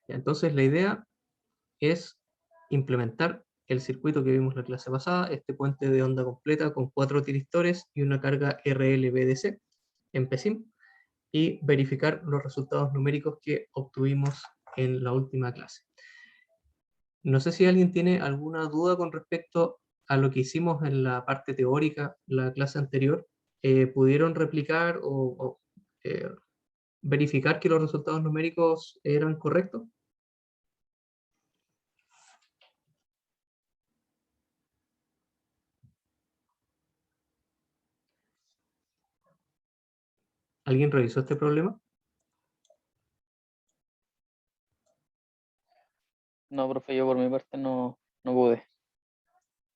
Entonces la idea es implementar el circuito que vimos la clase pasada, este puente de onda completa con 4 tiristores y una carga RLBDC en PESIM, y verificar los resultados numéricos que obtuvimos en la última clase. No sé si alguien tiene alguna duda con respecto a lo que hicimos en la parte teórica, la clase anterior. ¿Pudieron replicar o verificar que los resultados numéricos eran correctos? ¿Alguien revisó este problema? No, profe, yo por mi parte no pude.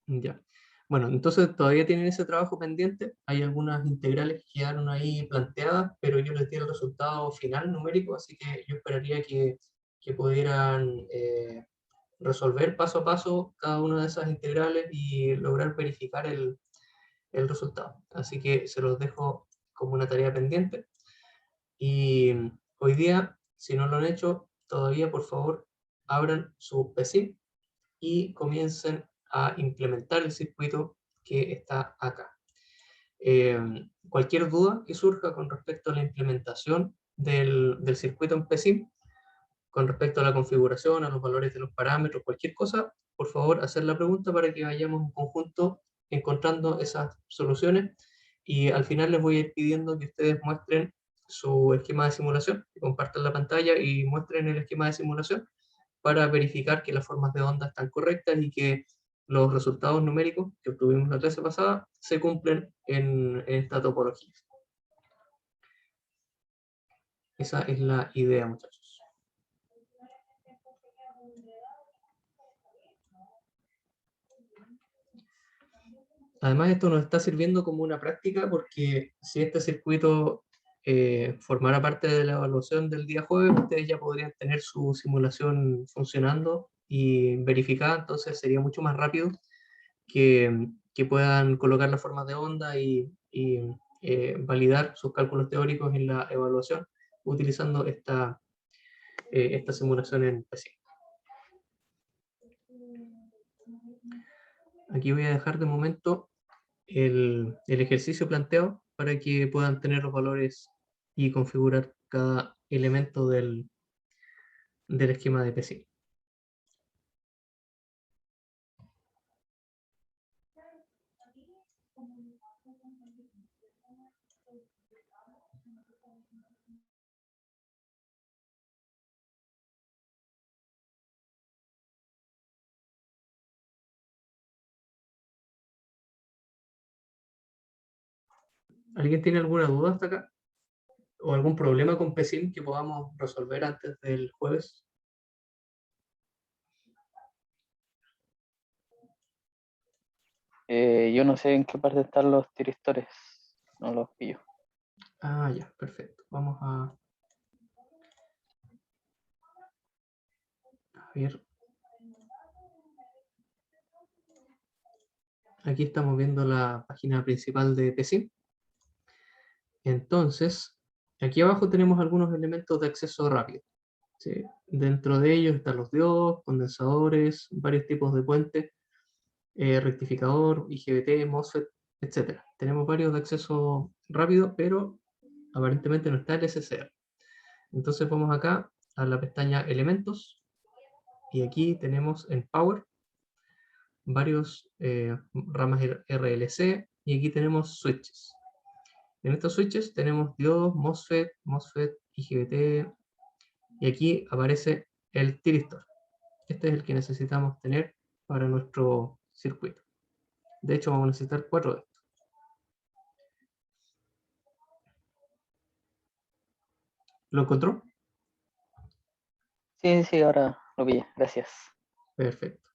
Ya. Bueno, entonces todavía tienen ese trabajo pendiente. Hay algunas integrales que quedaron ahí planteadas, pero yo les di el resultado final numérico, así que yo esperaría que pudieran resolver paso a paso cada una de esas integrales y lograr verificar el resultado. Así que se los dejo como una tarea pendiente. Y hoy día, si no lo han hecho, todavía por favor abran su PC y comiencen a implementar el circuito que está acá. Cualquier duda que surja con respecto a la implementación del circuito en PSIM, con respecto a la configuración, a los valores de los parámetros, cualquier cosa, por favor, hacer la pregunta para que vayamos en conjunto encontrando esas soluciones. Y al final les voy a ir pidiendo que ustedes muestren su esquema de simulación, que compartan la pantalla y muestren el esquema de simulación para verificar que las formas de onda están correctas y que los resultados numéricos que obtuvimos en la clase pasada se cumplen en esta topología. Esa es la idea, muchachos. Además, esto nos está sirviendo como una práctica porque si este circuito formara parte de la evaluación del día jueves, ustedes ya podrían tener su simulación funcionando y verificada, entonces sería mucho más rápido que puedan colocar las formas de onda y validar sus cálculos teóricos en la evaluación utilizando esta simulación en PC. Aquí voy a dejar de momento el ejercicio planteado para que puedan tener los valores y configurar cada elemento del esquema de PC. ¿Alguien tiene alguna duda hasta acá? ¿O algún problema con PESIM que podamos resolver antes del jueves? Yo no sé en qué parte están los tiristores, no los pillo. Ah, ya, perfecto. Vamos a ver. Aquí estamos viendo la página principal de PESIM. Entonces, aquí abajo tenemos algunos elementos de acceso rápido. ¿Sí? Dentro de ellos están los diodos, condensadores, varios tipos de puentes, rectificador, IGBT, MOSFET, etc. Tenemos varios de acceso rápido, pero aparentemente no está el SSR. Entonces vamos acá a la pestaña Elementos y aquí tenemos en Power varios ramas RLC y aquí tenemos switches. En estos switches tenemos diodos, MOSFET, IGBT y aquí aparece el tiristor. Este es el que necesitamos tener para nuestro circuito. De hecho, vamos a necesitar 4 de estos. ¿Lo encontró? Sí, ahora lo pillé, gracias. Perfecto.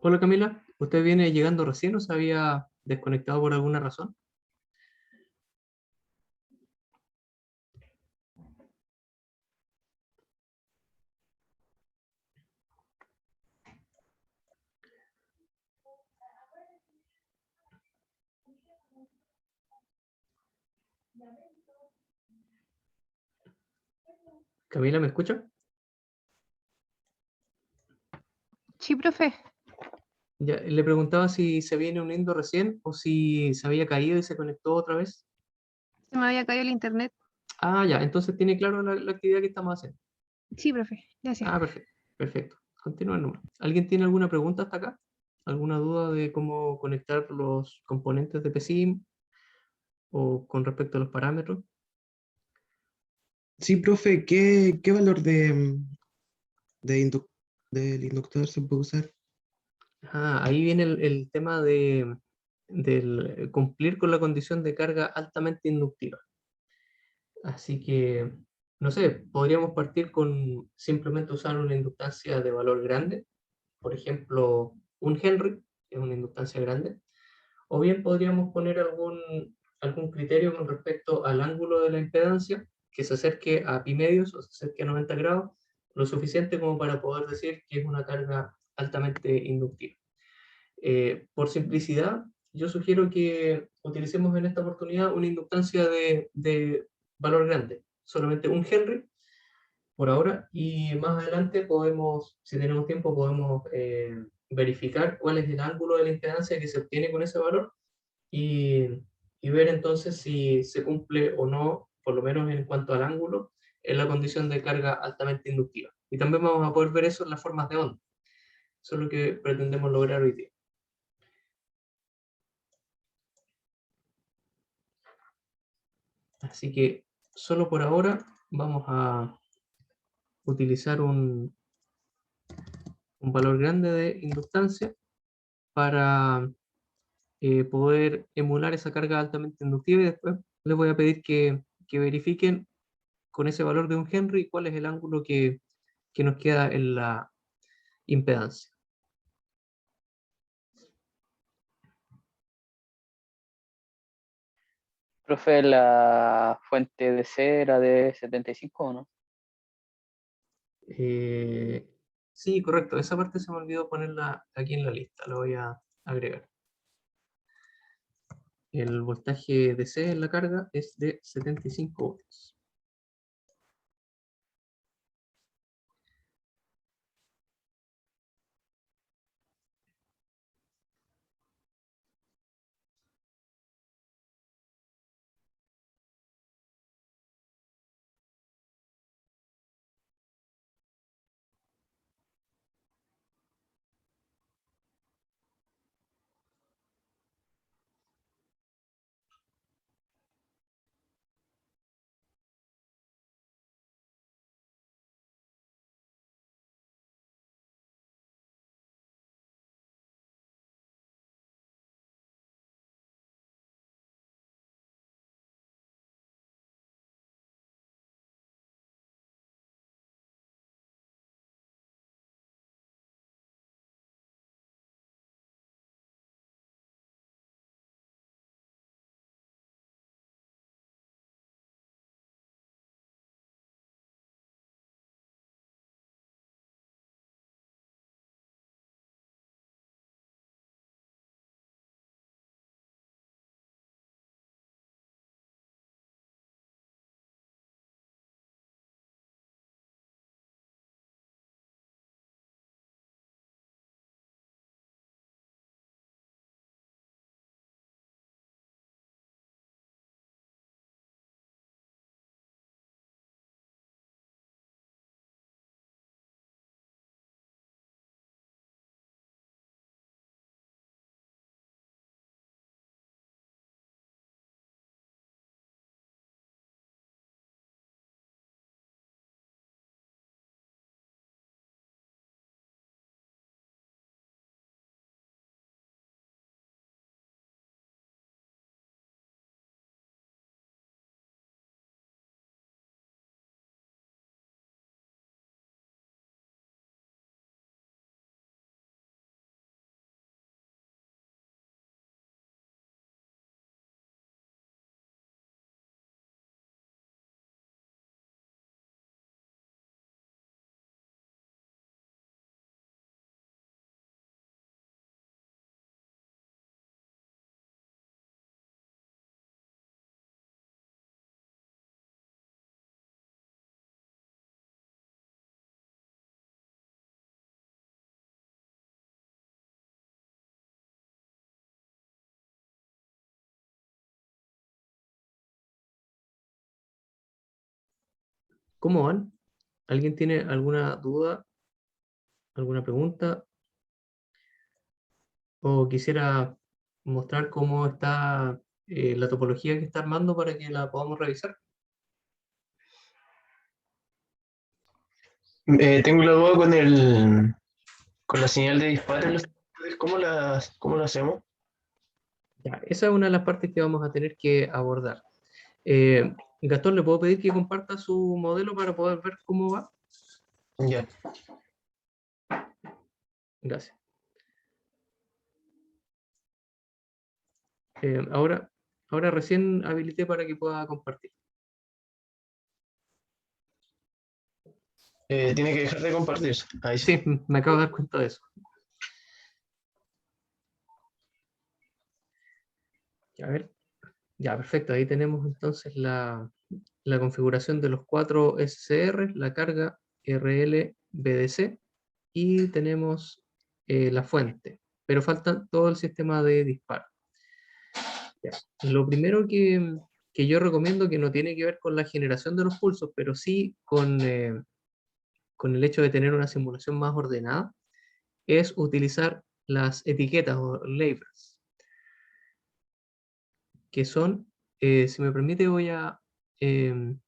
Hola Camila, ¿usted viene llegando recién o se había desconectado por alguna razón? Camila, ¿me escucha? Sí, profe, Ya, le preguntaba si se viene uniendo recién o si se había caído y se conectó otra vez. se me había caído el internet. Ah, ya, entonces tiene claro la actividad que estamos haciendo. Sí, profe, gracias. Ah, perfecto, perfecto. Continúa nomás. ¿Alguien tiene alguna pregunta hasta acá? ¿Alguna duda de cómo conectar los componentes de PSIM o con respecto a los parámetros? Sí, profe, ¿qué valor de del inductor se puede usar? Ah, ahí viene el tema del cumplir con la condición de carga altamente inductiva. Así que, no sé, podríamos partir con simplemente usar una inductancia de valor grande, por ejemplo, un Henry, que es una inductancia grande, o bien podríamos poner algún criterio con respecto al ángulo de la impedancia que se acerque a pi medios o se acerque a 90 grados, lo suficiente como para poder decir que es una carga altamente inductiva. Por simplicidad, yo sugiero que utilicemos en esta oportunidad una inductancia de valor grande, solamente un Henry por ahora, y más adelante podemos, si tenemos tiempo, podemos verificar cuál es el ángulo de la impedancia que se obtiene con ese valor y, y ver entonces si se cumple o no, por lo menos en cuanto al ángulo, en la condición de carga altamente inductiva. Y también vamos a poder ver eso en las formas de onda. Eso es lo que pretendemos lograr hoy día. Así que solo por ahora vamos a utilizar un valor grande de inductancia para poder emular esa carga altamente inductiva y después les voy a pedir que verifiquen con ese valor de un Henry cuál es el ángulo que nos queda en la impedancia. Profe, la fuente de C era de 75, ¿o no? Eh, sí, correcto, esa parte se me olvidó ponerla aquí en la lista, la voy a agregar. El voltaje DC en la carga es de 75 voltios. ¿Cómo van? ¿Alguien tiene alguna duda? ¿Alguna pregunta? ¿O quisiera mostrar cómo está la topología que está armando para que la podamos revisar? Tengo la duda con la señal de disparo. ¿Cómo la hacemos? Ya, esa es una de las partes que vamos a tener que abordar. Gastón, ¿le puedo pedir que comparta su modelo para poder ver cómo va? Ya. Gracias. Ahora recién habilité para que pueda compartir. Tiene que dejar de compartir. Ahí sí. Sí, me acabo de dar cuenta de eso. A ver, ya, perfecto. Ahí tenemos entonces la configuración de los 4 SCR, la carga RL BDC, y tenemos la fuente, pero falta todo el sistema de disparo. Ya. Lo primero que yo recomiendo, que no tiene que ver con la generación de los pulsos, pero sí con el hecho de tener una simulación más ordenada, es utilizar las etiquetas o labels, que son, si me permite, em,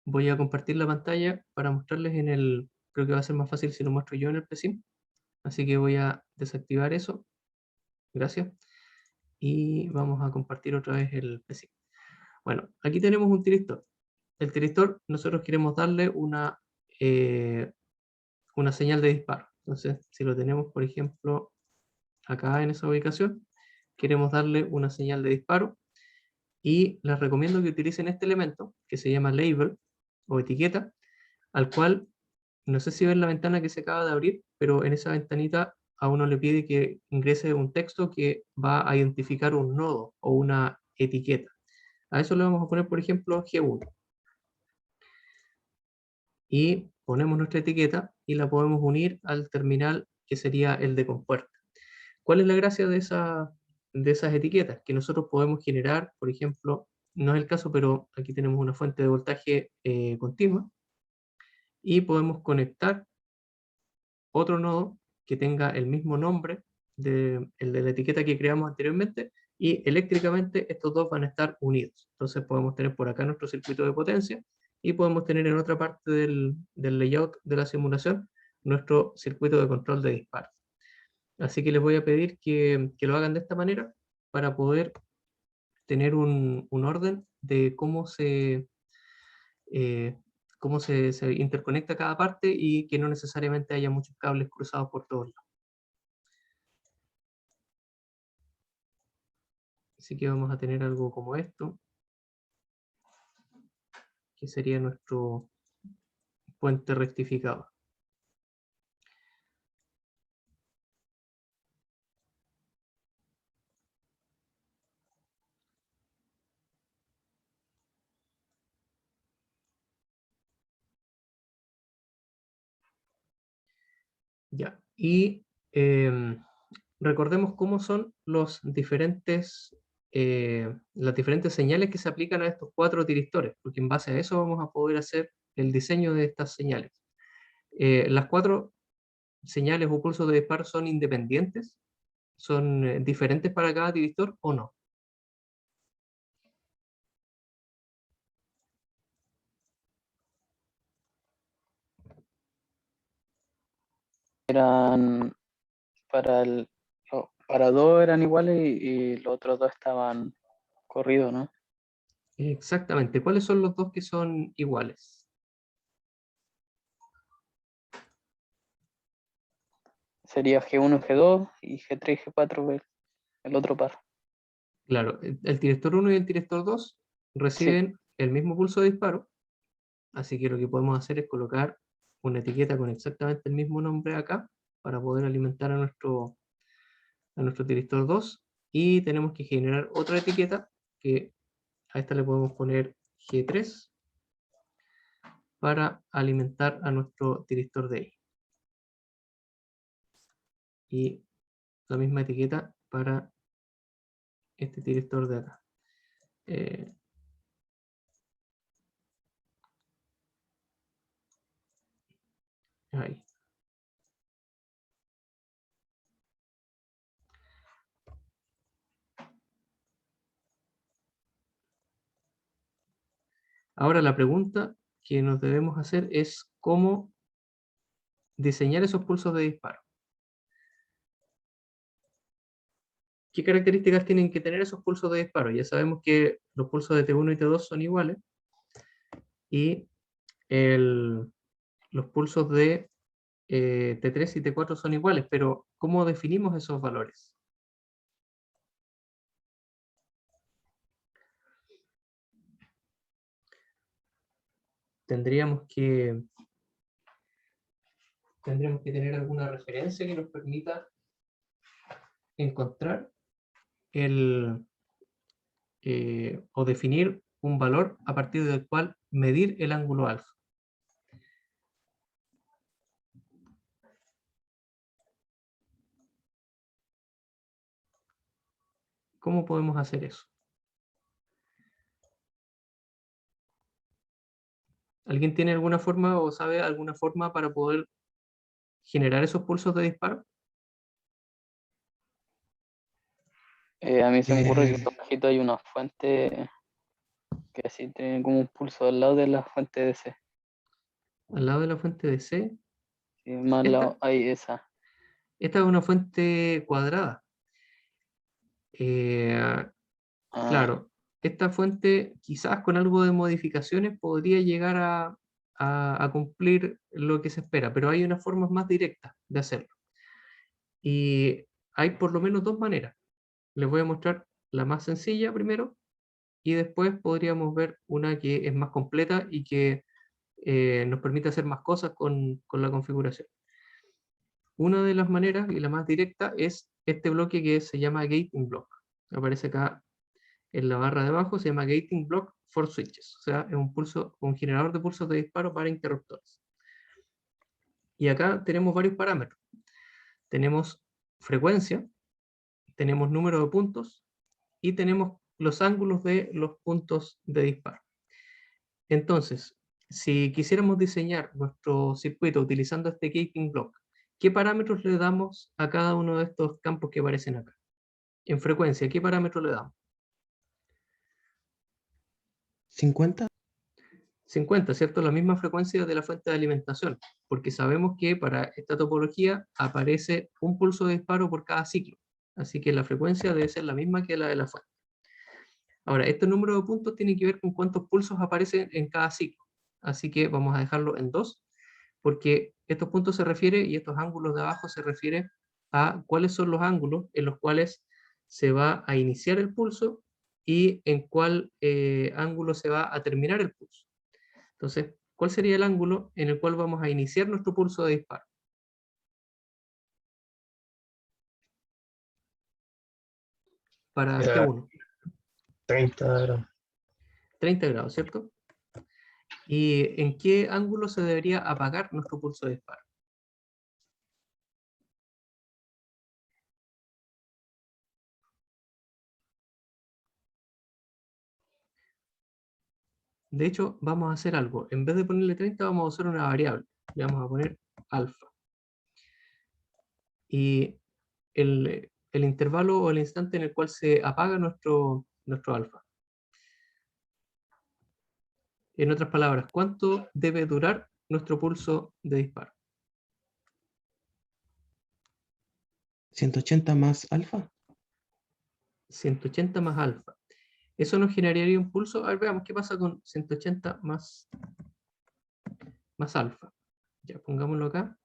voy a compartir la pantalla para mostrarles creo que va a ser más fácil si lo muestro yo en el PSIM, así que voy a desactivar eso, gracias, y vamos a compartir otra vez el PSIM. Bueno, aquí tenemos un tiristor. El tiristor nosotros queremos darle una señal de disparo. Entonces, si lo tenemos, por ejemplo, acá en esa ubicación, queremos darle una señal de disparo y les recomiendo que utilicen este elemento que se llama label o etiqueta, al cual, no sé si ven la ventana que se acaba de abrir, pero en esa ventanita a uno le pide que ingrese un texto que va a identificar un nodo o una etiqueta. A eso le vamos a poner, por ejemplo, G1. Y ponemos nuestra etiqueta y la podemos unir al terminal que sería el de compuerta. ¿Cuál es la gracia de esas etiquetas? Que nosotros podemos generar, por ejemplo, no es el caso, pero aquí tenemos una fuente de voltaje continua y podemos conectar otro nodo que tenga el mismo nombre el de la etiqueta que creamos anteriormente y eléctricamente estos dos van a estar unidos. Entonces podemos tener por acá nuestro circuito de potencia y podemos tener en otra parte del layout de la simulación nuestro circuito de control de disparo. Así que les voy a pedir que lo hagan de esta manera para poder tener un orden de cómo se interconecta cada parte y que no necesariamente haya muchos cables cruzados por todos lados. Así que vamos a tener algo como esto, que sería nuestro puente rectificador. Ya, y recordemos cómo son las diferentes señales que se aplican a estos 4 tiristores, porque en base a eso vamos a poder hacer el diseño de estas señales. Las 4 señales o pulsos de disparo son independientes, son diferentes para cada tiristor o no. Eran para para dos eran iguales y los otros dos estaban corridos, ¿no? Exactamente, ¿cuáles son los dos que son iguales? Sería G1, G2 y G3 y G4 el otro par. Claro, el tiristor 1 y el tiristor 2 Sí, reciben el mismo pulso de disparo, así que lo que podemos hacer es colocar una etiqueta con exactamente el mismo nombre acá para poder alimentar a nuestro tiristor 2 y tenemos que generar otra etiqueta que a esta le podemos poner G3 para alimentar a nuestro tiristor de ahí. Y la misma etiqueta para este tiristor de acá. Ahora la pregunta que nos debemos hacer es cómo diseñar esos pulsos de disparo. ¿Qué características tienen que tener esos pulsos de disparo? Ya sabemos que los pulsos de T1 y T2 son iguales y los pulsos de T3 y T4 son iguales, pero ¿cómo definimos esos valores? Tendríamos que tener alguna referencia que nos permita encontrar o definir un valor a partir del cual medir el ángulo alfa. ¿Cómo podemos hacer eso? ¿Alguien tiene alguna forma o sabe alguna forma para poder generar esos pulsos de disparo? A mí se me ocurre que Eh, abajito hay una fuente que así tiene como un pulso al lado de la fuente de C. Al lado de la fuente de C. Y más al lado hay esa. Esta es una fuente cuadrada. Ah, Claro, esta fuente quizás con algo de modificaciones podría llegar a cumplir lo que se espera, pero hay unas formas más directas de hacerlo. Y hay por lo menos dos maneras. Les voy a mostrar la más sencilla primero y después podríamos ver una que es más completa y que nos permite hacer más cosas con la configuración. Una de las maneras y la más directa es este bloque que se llama Gating Block. Aparece acá en la barra de abajo, se llama Gating Block for Switches. O sea, es un generador de pulsos de disparo para interruptores. Y acá tenemos varios parámetros. Tenemos frecuencia, tenemos número de puntos y tenemos los ángulos de los puntos de disparo. Entonces, si quisiéramos diseñar nuestro circuito utilizando este Gating Block, ¿qué parámetros le damos a cada uno de estos campos que aparecen acá? En frecuencia, ¿qué parámetro le damos? 50. 50, ¿cierto? La misma frecuencia de la fuente de alimentación, porque sabemos que para esta topología aparece un pulso de disparo por cada ciclo, así que la frecuencia debe ser la misma que la de la fuente. Ahora, este número de puntos tiene que ver con cuántos pulsos aparecen en cada ciclo, así que vamos a dejarlo en 2, porque estos puntos se refiere, y estos ángulos de abajo se refiere a cuáles son los ángulos en los cuales se va a iniciar el pulso y en cuál ángulo se va a terminar el pulso. Entonces, ¿cuál sería el ángulo en el cual vamos a iniciar nuestro pulso de disparo? Para Era T1, 30 grados. 30 grados, ¿cierto? ¿Y en qué ángulo se debería apagar nuestro pulso de disparo? De hecho, vamos a hacer algo. En vez de ponerle 30, vamos a usar una variable. Le vamos a poner alfa. Y el intervalo o el instante en el cual se apaga nuestro alfa. En otras palabras, ¿cuánto debe durar nuestro pulso de disparo? 180 más alfa. 180 más alfa. Eso nos generaría un pulso. A ver, veamos qué pasa con 180 más alfa. Ya, pongámoslo acá.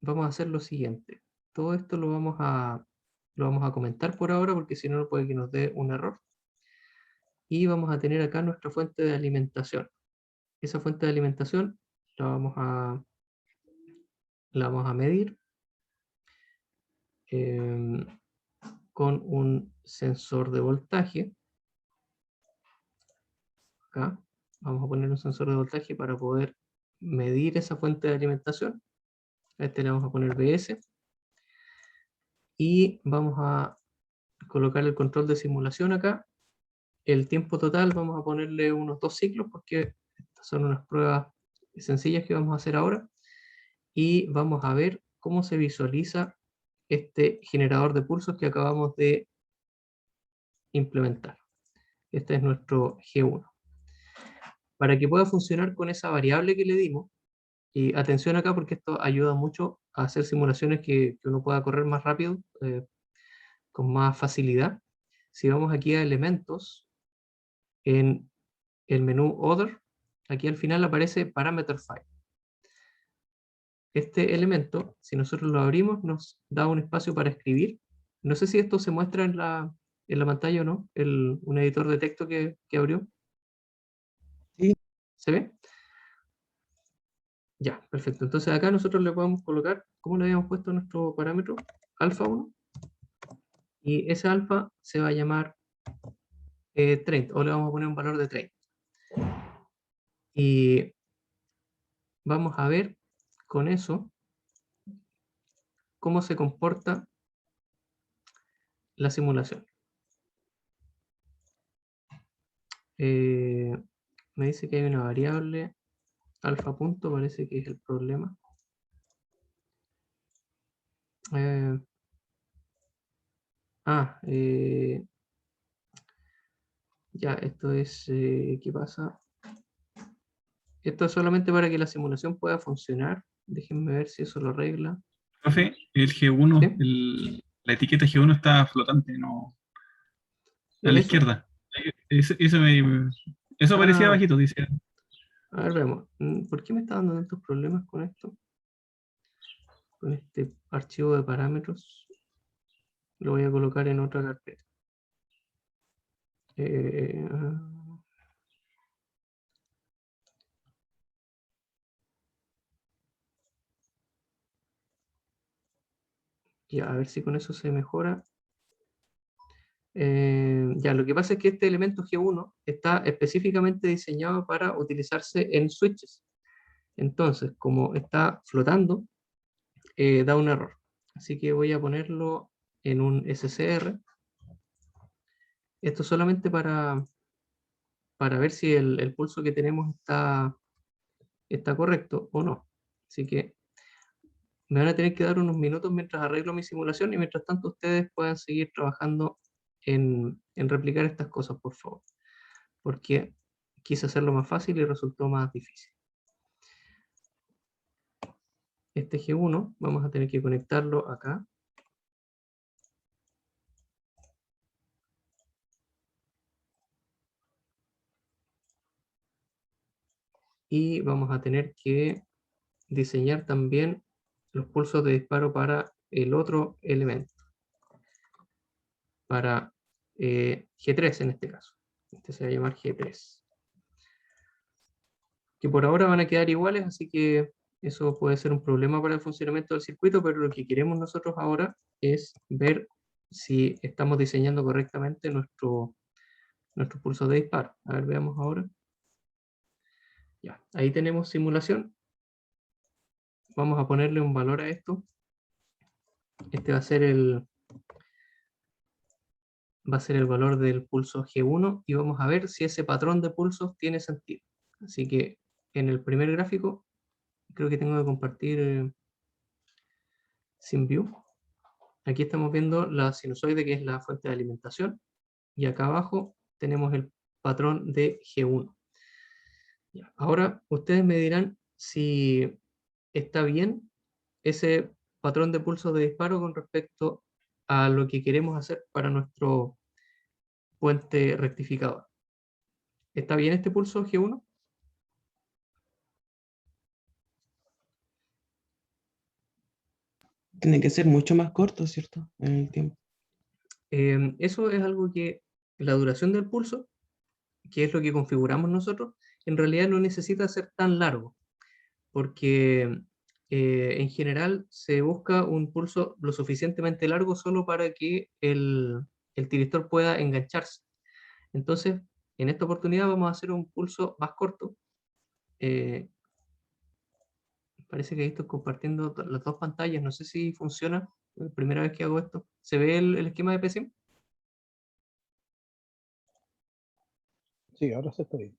Vamos a hacer lo siguiente. Todo esto lo vamos a comentar por ahora porque si no puede que nos dé un error. Y vamos a tener acá nuestra fuente de alimentación. Esa fuente de alimentación la vamos a medir con un sensor de voltaje. Acá vamos a poner un sensor de voltaje para poder medir esa fuente de alimentación. A este le vamos a poner BS. Y vamos a colocar el control de simulación acá. El tiempo total vamos a ponerle unos 2 ciclos porque estas son unas pruebas sencillas que vamos a hacer ahora. Y vamos a ver cómo se visualiza este generador de pulsos que acabamos de implementar. Este es nuestro G1. Para que pueda funcionar con esa variable que le dimos, y atención acá porque esto ayuda mucho a hacer simulaciones que uno pueda correr más rápido, con más facilidad. Si vamos aquí a elementos, en el menú Other, aquí al final aparece Parameter File. Este elemento, si nosotros lo abrimos, nos da un espacio para escribir. No sé si esto se muestra en la pantalla o no, un editor de texto que abrió. Sí. ¿Se ve? Ya, perfecto. Entonces acá nosotros le podemos colocar, ¿cómo le habíamos puesto nuestro parámetro? Alfa 1. Y ese alfa se va a llamar 30, o le vamos a poner un valor de 30. Y vamos a ver con eso cómo se comporta la simulación. Me dice que hay una variable alfa punto, parece que es el problema. Ya, esto es, ¿qué pasa? Esto es solamente para que la simulación pueda funcionar. Déjenme ver si eso lo arregla. Profe, el G1, ¿Sí? la etiqueta G1 está flotante, no, a la ¿Eso? izquierda. Eso aparecía Ah, bajito, dice. a ver, veamos. ¿Por qué me está dando tantos problemas con esto? Con este archivo de parámetros. Lo voy a colocar en otra carpeta. Eh, ya, a ver si con eso se mejora. Ya, lo que pasa es que este elemento G1 está específicamente diseñado para utilizarse en switches. Entonces, como está flotando, da un error. Así que voy a ponerlo en un SCR. Esto solamente para ver si el pulso que tenemos está correcto o no. Así que me van a tener que dar unos minutos mientras arreglo mi simulación y mientras tanto ustedes puedan seguir trabajando en replicar estas cosas, por favor. Porque quise hacerlo más fácil y resultó más difícil. Este G1 vamos a tener que conectarlo acá. Y vamos a tener que diseñar también los pulsos de disparo para el otro elemento. Para G3 en este caso. Este se va a llamar G3. Que por ahora van a quedar iguales, así que eso puede ser un problema para el funcionamiento del circuito, pero lo que queremos nosotros ahora es ver si estamos diseñando correctamente nuestro pulso de disparo. A ver, veamos ahora. Ya, ahí tenemos simulación. Vamos a ponerle un valor a esto. Este va a ser el valor del pulso G1 y vamos a ver si ese patrón de pulsos tiene sentido. Así que en el primer gráfico creo que tengo que compartir SimView. Aquí estamos viendo la sinusoide, que es la fuente de alimentación, y acá abajo tenemos el patrón de G1. Ya, ahora ustedes me dirán si está bien ese patrón de pulso de disparo con respecto a lo que queremos hacer para nuestro puente rectificador. ¿Está bien este pulso G1? Tiene que ser mucho más corto, ¿cierto? En el tiempo. Eso es algo que la duración del pulso, que es lo que configuramos nosotros, en realidad no necesita ser tan largo, porque en general se busca un pulso lo suficientemente largo solo para que el tiristor pueda engancharse. Entonces, en esta oportunidad vamos a hacer un pulso más corto. Parece que ahí estoy compartiendo las dos pantallas, no sé si funciona. La primera vez que hago esto. ¿Se ve el esquema de PSIM? Sí, ahora se está bien.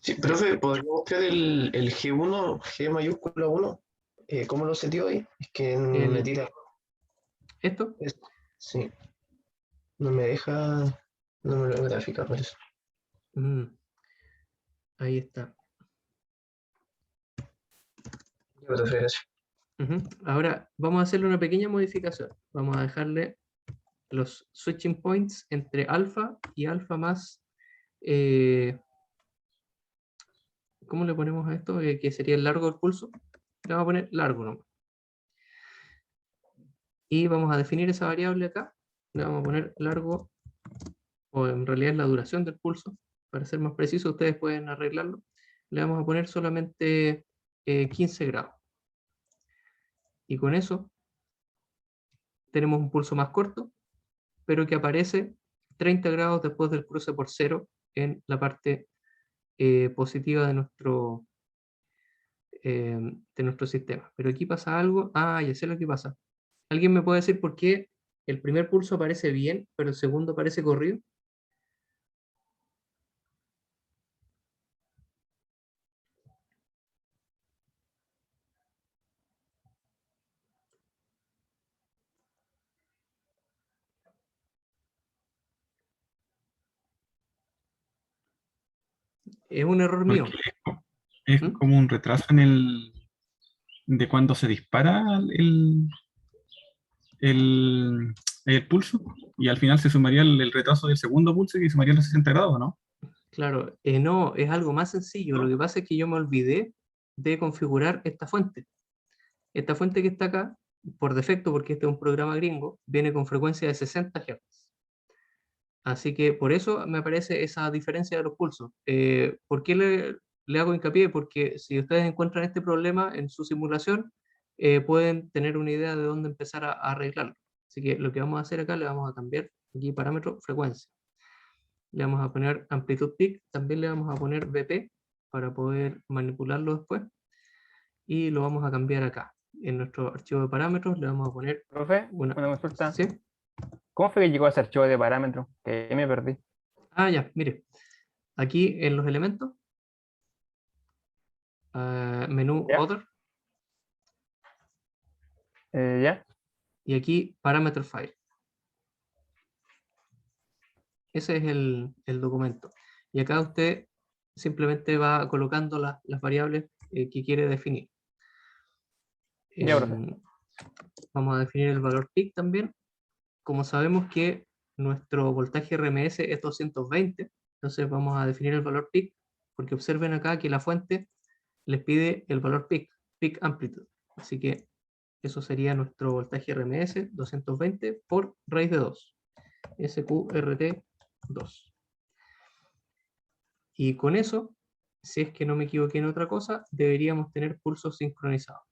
Sí, profe, ¿podría mostrar el G1, G mayúscula 1? ¿Cómo lo setió ahí? Es que me tira. ¿Esto? Sí, no me deja. No me lo gráfica, por eso. Ahí está. Ya, profe, gracias. Ahora vamos a hacerle una pequeña modificación. Vamos a dejarle los switching points entre alfa y alfa más. ¿Cómo le ponemos a esto? Que sería el largo del pulso. Le vamos a poner largo nomás. Y vamos a definir esa variable acá. Le vamos a poner largo, o en realidad es la duración del pulso. Para ser más preciso, ustedes pueden arreglarlo. Le vamos a poner solamente 15 grados. Y con eso tenemos un pulso más corto, pero que aparece 30 grados después del cruce por cero en la parte positiva de nuestro sistema. Pero aquí pasa algo. Ah, ya sé lo que pasa. ¿Alguien me puede decir por qué el primer pulso aparece bien, pero el segundo aparece corrido? Es un error mío. Porque es ¿Mm? como un retraso en de cuando se dispara el pulso, y al final se sumaría el retraso del segundo pulso y sumaría los 60 grados, ¿no? Claro, no, es algo más sencillo. Lo que pasa es que yo me olvidé de configurar esta fuente. Esta fuente que está acá, por defecto, porque este es un programa gringo, viene con frecuencia de 60 Hz. Así que por eso me aparece esa diferencia de los pulsos. ¿Por qué le hago hincapié? Porque si ustedes encuentran este problema en su simulación, pueden tener una idea de dónde empezar a arreglarlo. Así que lo que vamos a hacer acá, le vamos a cambiar aquí parámetro frecuencia. Le vamos a poner amplitud peak, también le vamos a poner BP para poder manipularlo después. Y lo vamos a cambiar acá. En nuestro archivo de parámetros le vamos a poner Profe, una... una consulta. ¿Sí? ¿Cómo fue que llegó a ese archivo de parámetros? Que me perdí. Ah, ya, mire. Aquí en los elementos, menú ¿Ya? Other, ¿Ya? y aquí Parameter File. Ese es el documento. Y acá usted simplemente va colocando las variables que quiere definir. Ya, profe. Vamos a definir el valor peak también. Como sabemos que nuestro voltaje RMS es 220, entonces vamos a definir el valor peak, porque observen acá que la fuente les pide el valor peak, peak amplitude. Así que eso sería nuestro voltaje RMS, 220 por raíz de 2, SQRT 2. Y con eso, si es que no me equivoqué en otra cosa, deberíamos tener pulsos sincronizados.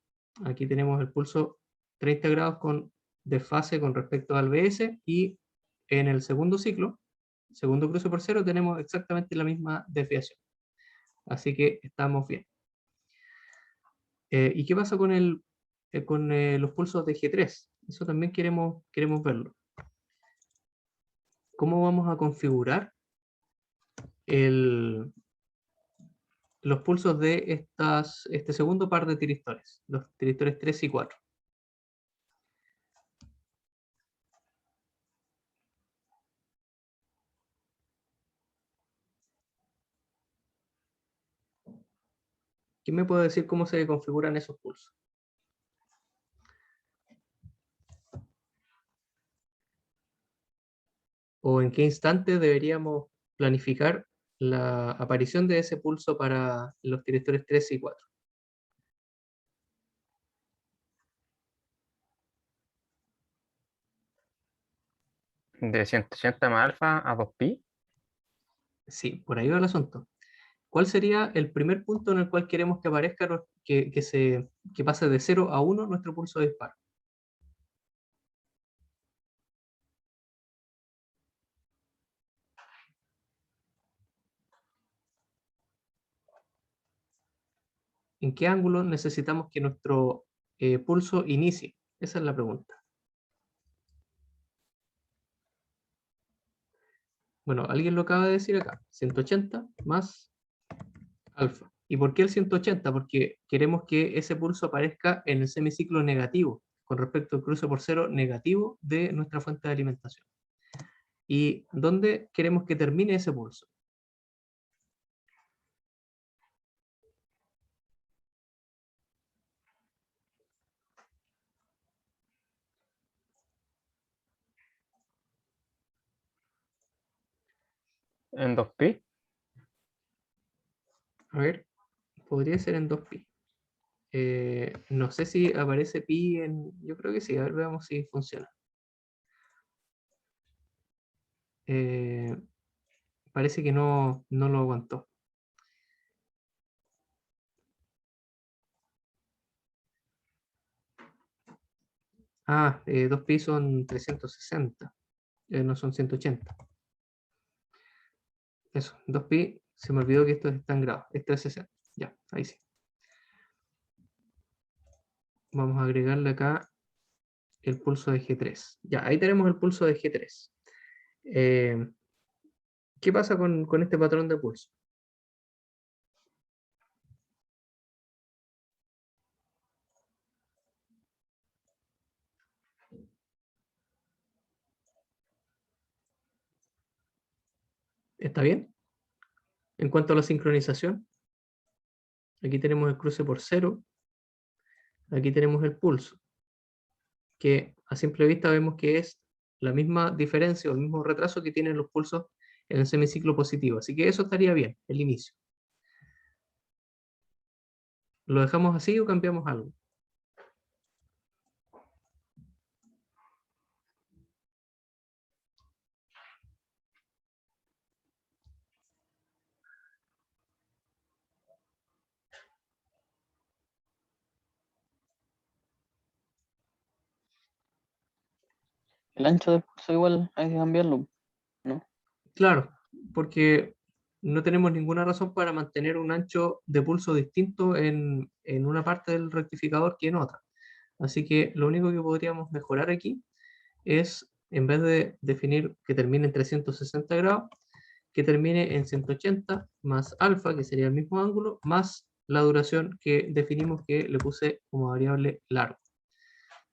Aquí tenemos el pulso 30 grados con desfase con respecto al BS, y en el segundo ciclo, segundo cruce por cero, tenemos exactamente la misma desviación. Así que estamos bien. ¿Y qué pasa con los pulsos de G3? Eso también queremos verlo. ¿Cómo vamos a configurar los pulsos de este segundo par de tiristores, los tiristores 3 y 4? ¿Quién me puede decir cómo se configuran esos pulsos? ¿O en qué instante deberíamos planificar la aparición de ese pulso para los tiristores 3 y 4? De 180 más alfa a 2pi. Sí, por ahí va el asunto. ¿Cuál sería el primer punto en el cual queremos que aparezca, que pase de 0 a 1 nuestro pulso de disparo? ¿En qué ángulo necesitamos que nuestro pulso inicie? Esa es la pregunta. Bueno, alguien lo acaba de decir acá. 180 más alfa. ¿Y por qué el 180? Porque queremos que ese pulso aparezca en el semiciclo negativo, con respecto al cruce por cero negativo de nuestra fuente de alimentación. ¿Y dónde queremos que termine ese pulso? en 2pi. A ver, podría ser en 2pi. No sé si aparece pi en... Yo creo que sí, a ver, veamos si funciona. Parece que no lo aguantó. Ah, 2pi son 360, no son 180. Eso, 2pi, se me olvidó que esto está en grados, es 360. Ya, ahí sí. Vamos a agregarle acá el pulso de G3. Ya, ahí tenemos el pulso de G3. ¿Qué pasa con este patrón de pulso? ¿Está bien? En cuanto a la sincronización, aquí tenemos el cruce por 0, aquí tenemos el pulso, que a simple vista vemos que es la misma diferencia o el mismo retraso que tienen los pulsos en el semiciclo positivo. Así que eso estaría bien, el inicio. ¿Lo dejamos así o cambiamos algo? El ancho del pulso igual hay que cambiarlo, ¿no? Claro, porque no tenemos ninguna razón para mantener un ancho de pulso distinto en una parte del rectificador que en otra. Así que lo único que podríamos mejorar aquí es, en vez de definir que termine en 360 grados, que termine en 180 más alfa, que sería el mismo ángulo, más la duración que definimos que le puse como variable largo.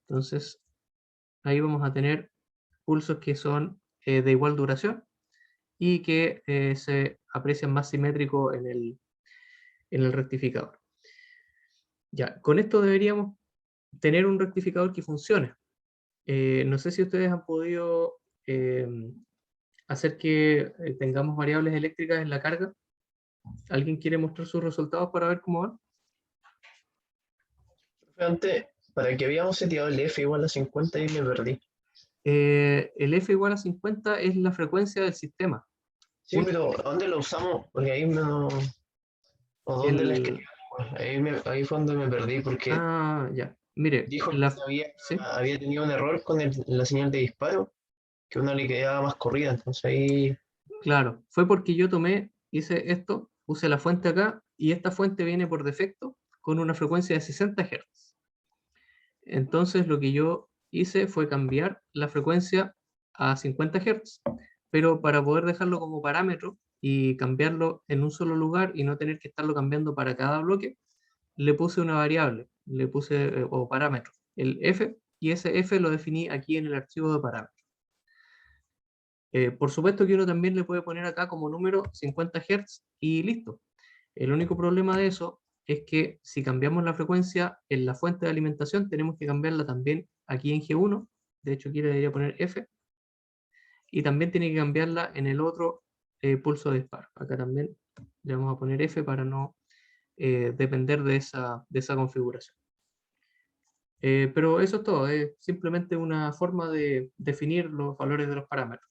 Entonces, ahí vamos a tener pulsos que son de igual duración y que se aprecian más simétrico en el rectificador. Ya, con esto deberíamos tener un rectificador que funcione. No sé si ustedes han podido hacer que tengamos variables eléctricas en la carga. ¿Alguien quiere mostrar sus resultados para ver cómo van? Antes, para que habíamos seteado el F igual a 50 y me perdí. El F igual a 50 es la frecuencia del sistema. Sí, pero ¿dónde lo usamos? Porque ahí no... ¿O dónde la El- escribimos? Ahí fue donde me perdí porque Ah, ya. Mire, dijo que ¿sí? había tenido un error con la señal de disparo, que uno le quedaba más corrida, entonces ahí... Claro, fue porque yo hice esto, puse la fuente acá y esta fuente viene por defecto con una frecuencia de 60 Hz. Entonces lo que yo hice fue cambiar la frecuencia a 50 Hz, pero para poder dejarlo como parámetro y cambiarlo en un solo lugar y no tener que estarlo cambiando para cada bloque, le puse una variable, le puse o parámetro, el f, y ese f lo definí aquí en el archivo de parámetros. Por supuesto que uno también le puede poner acá como número 50 Hz y listo. El único problema de eso es que si cambiamos la frecuencia en la fuente de alimentación, tenemos que cambiarla también aquí en G1. De hecho, aquí le debería poner F. Y también tiene que cambiarla en el otro pulso de disparo. Acá también le vamos a poner F para no depender de esa configuración. Pero eso es todo. Es simplemente una forma de definir los valores de los parámetros.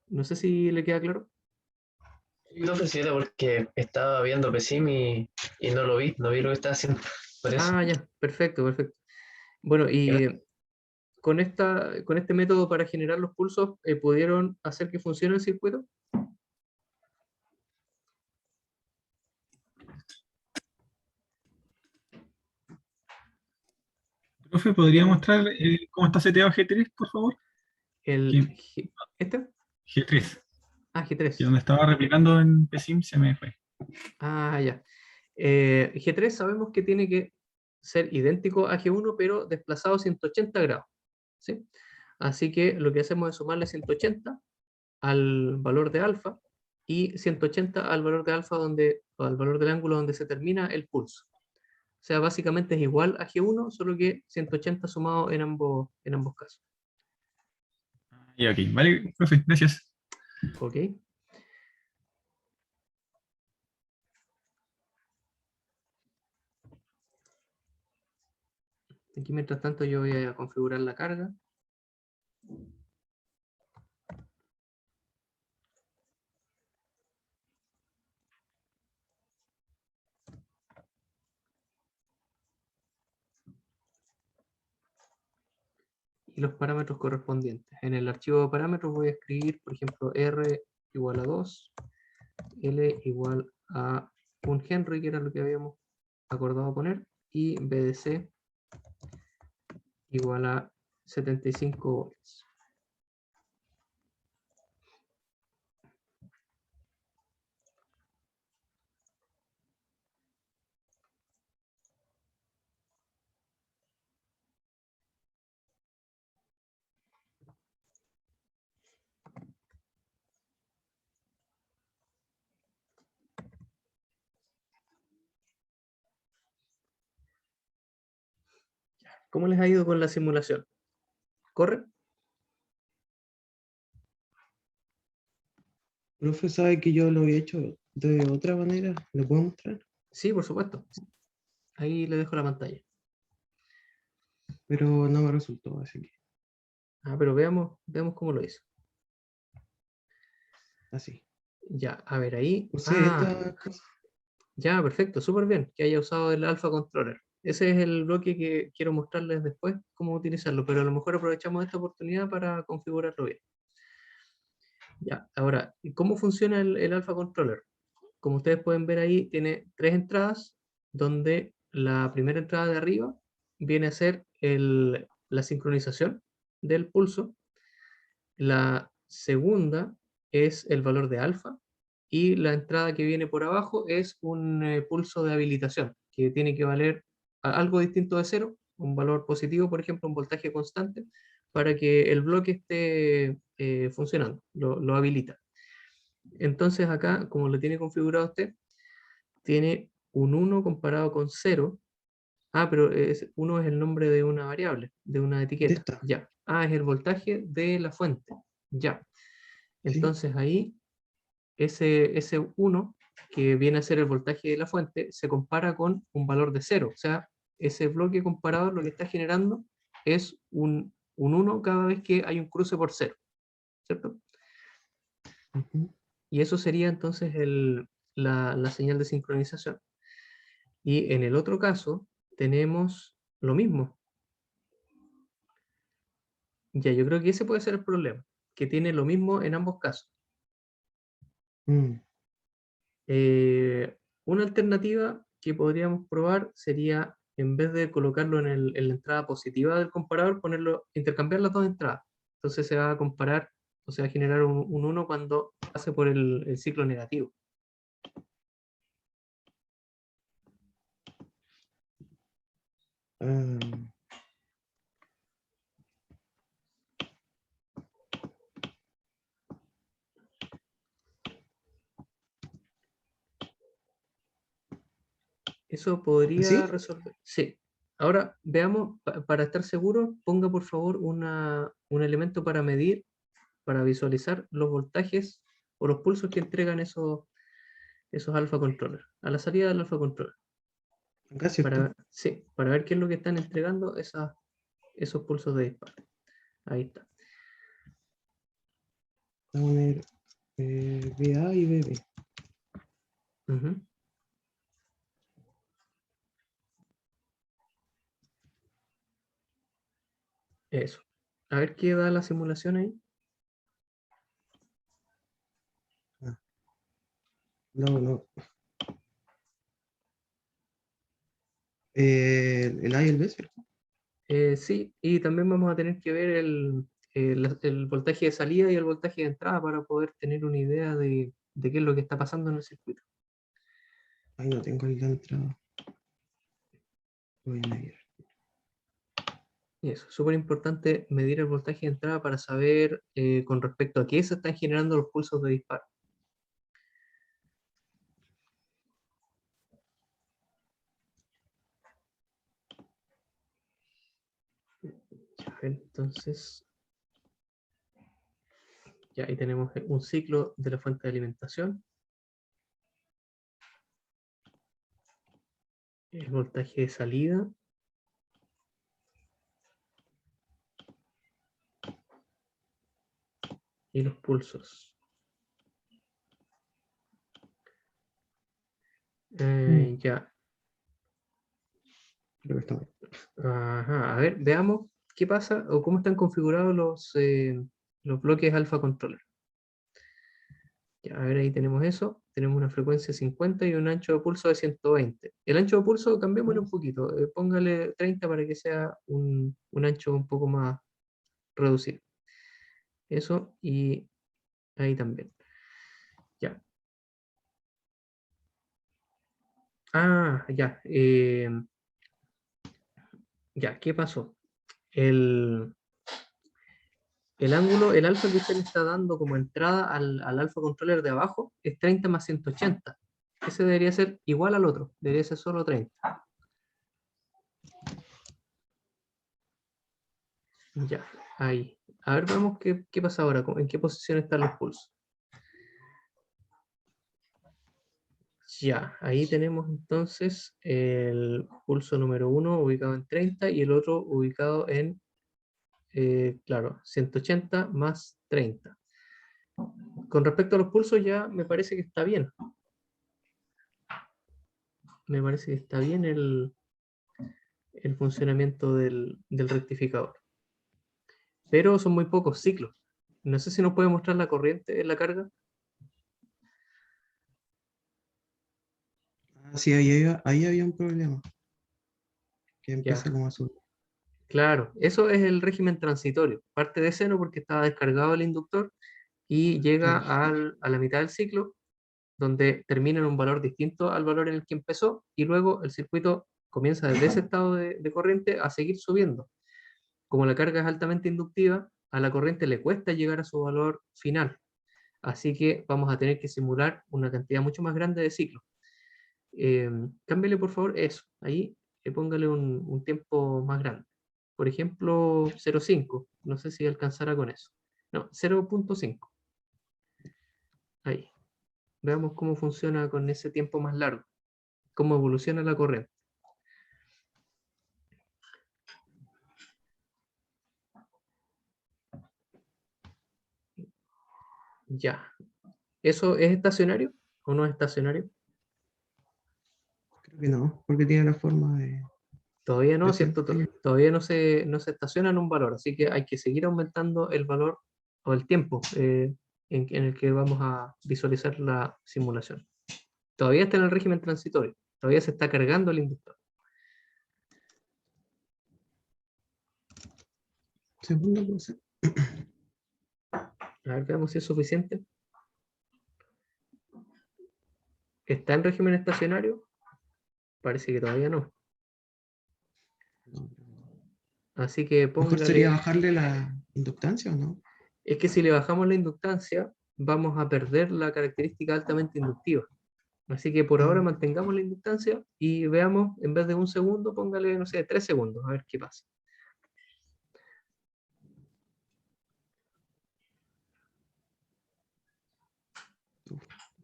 No sé si le queda claro. Lo ofrecí porque estaba viendo PSIM y no lo vi lo que estaba haciendo. Por eso. Ah, ya, perfecto, perfecto. Bueno, y con este método para generar los pulsos, ¿pudieron hacer que funcione el circuito? Profe, ¿podría mostrar cómo está seteado G3, por favor? ¿Este? G3, Ah, que G3. donde estaba replicando en PSIM se me fue. Ah, ya. G3 sabemos que tiene que ser idéntico a G1, pero desplazado 180 grados. ¿Sí? Así que lo que hacemos es sumarle 180 al valor de alfa y 180 al valor de alfa o al valor del ángulo donde se termina el pulso. O sea, básicamente es igual a G1, solo que 180 sumado en ambos casos. Y ok, vale, profe, gracias. ¿Ok? Aquí mientras tanto yo voy a configurar la carga. Y los parámetros correspondientes. En el archivo de parámetros voy a escribir, por ejemplo, R igual a 2, L igual a 1 Henry, que era lo que habíamos acordado poner, y BDC igual a 75 volts. ¿Cómo les ha ido con la simulación? ¿Corre? Profe, ¿sabe que yo lo había hecho de otra manera? ¿Le puedo mostrar? Sí, por supuesto. Ahí le dejo la pantalla. Pero no me resultó, así que Pero veamos cómo lo hizo. así. Ya, a ver ahí. Usé esta cosa. Ya, perfecto, súper bien que haya usado el Alpha Controller. Ese es el bloque que quiero mostrarles después, cómo utilizarlo, pero a lo mejor aprovechamos esta oportunidad para configurarlo bien. Ya, ahora, ¿y cómo funciona el Alpha Controller? Como ustedes pueden ver ahí, tiene 3 entradas, donde la primera entrada de arriba viene a ser la sincronización del pulso. La segunda es el valor de alfa, y la entrada que viene por abajo es un pulso de habilitación, que tiene que valer algo distinto de cero, un valor positivo, por ejemplo, un voltaje constante, para que el bloque esté funcionando, lo habilita. Entonces acá, como lo tiene configurado usted, tiene un 1 comparado con 0. Pero 1 es el nombre de una variable, de una De etiqueta. esta. Ya. Es el voltaje de la fuente. Ya. ¿Sí? Entonces ahí, ese 1, que viene a ser el voltaje de la fuente, se compara con un valor de 0. O sea, ese bloque comparador lo que está generando es un 1 cada vez que hay un cruce por 0. ¿Cierto? Ujú. Y eso sería entonces la señal de sincronización. Y en el otro caso, tenemos lo mismo. Ya, yo creo que ese puede ser el problema, que tiene lo mismo en ambos casos. Mm. Una alternativa que podríamos probar sería, en vez de colocarlo en la entrada positiva del comparador, intercambiar las dos entradas. Entonces se va a comparar, o sea, a generar un 1 cuando pase por el ciclo negativo. Ah, Eso podría ¿así? resolver. Sí. Ahora veamos, para estar seguro, ponga por favor un elemento para medir, para visualizar los voltajes o los pulsos que entregan esos alfa controllers, a la salida del alfa controller. Acá, ¿cierto? Sí, para ver qué es lo que están entregando esos pulsos de disparo. Ahí está. Vamos a poner BA y BB. Ujú. Eso. A ver qué da la simulación ahí. Ah, no. El A y el B, ¿cierto? Sí, y también vamos a tener que ver el voltaje de salida y el voltaje de entrada para poder tener una idea de qué es lo que está pasando en el circuito. Ahí no tengo la entrada. Voy a medir. Y eso, súper importante medir el voltaje de entrada para saber con respecto a qué se están generando los pulsos de disparo. A ver, entonces, ya ahí tenemos un ciclo de la fuente de alimentación. El voltaje de salida. y los pulsos. Ya. Creo que está bien. Ajá. A ver, veamos qué pasa o cómo están configurados los bloques alfa controller. Ya, a ver, ahí tenemos eso. Tenemos una frecuencia 50 y un ancho de pulso de 120. El ancho de pulso, cambiémosle un poquito. Póngale 30 para que sea un ancho un poco más reducido. Eso, y ahí también. Ya. Ah, ya. Ya, ¿qué pasó? El ángulo, el alfa que usted le está dando como entrada al alfa controller de abajo es 30 más 180. Ese debería ser igual al otro, debería ser solo 30. Ya, ahí. A ver, vamos qué pasa ahora, en qué posición están los pulsos. Ya, ahí tenemos entonces el pulso número 1 ubicado en 30 y el otro ubicado en, claro, 180 más 30. Con respecto a los pulsos ya me parece que está bien. Me parece que está bien el funcionamiento del rectificador. Pero son muy pocos ciclos. No sé si nos puede mostrar la corriente en la carga. Ah, sí, ahí había un problema. Que empieza Ya, como azul. claro, eso es el régimen transitorio. Parte de cero porque estaba descargado el inductor y llega Claro. a la mitad del ciclo, donde termina en un valor distinto al valor en el que empezó, y luego el circuito comienza desde ese estado de corriente a seguir subiendo. Como la carga es altamente inductiva, a la corriente le cuesta llegar a su valor final. Así que vamos a tener que simular una cantidad mucho más grande de ciclos. Cámbiale por favor eso. Ahí póngale un tiempo más grande. Por ejemplo, 0,5. No sé si alcanzará con eso. No, 0,5. Ahí. Veamos cómo funciona con ese tiempo más largo. Cómo evoluciona la corriente. Ya. ¿Eso es estacionario o no es estacionario? Creo que no, porque tiene la forma Todavía no, de ¿cierto? centro. Todavía no se estaciona en un valor, así que hay que seguir aumentando el valor o el tiempo en el que vamos a visualizar la simulación. Todavía está en el régimen transitorio, todavía se está cargando el inductor. Segundo proceso. A ver, veamos si es suficiente. ¿Está en régimen estacionario? Parece que todavía no. Así que Mejor sería póngale... bajarle la inductancia, ¿o no? Es que si le bajamos la inductancia, vamos a perder la característica altamente inductiva. Así que por ahora Ah, mantengamos la inductancia y veamos, en vez de un segundo, póngale, no sé, 3 segundos, a ver qué pasa.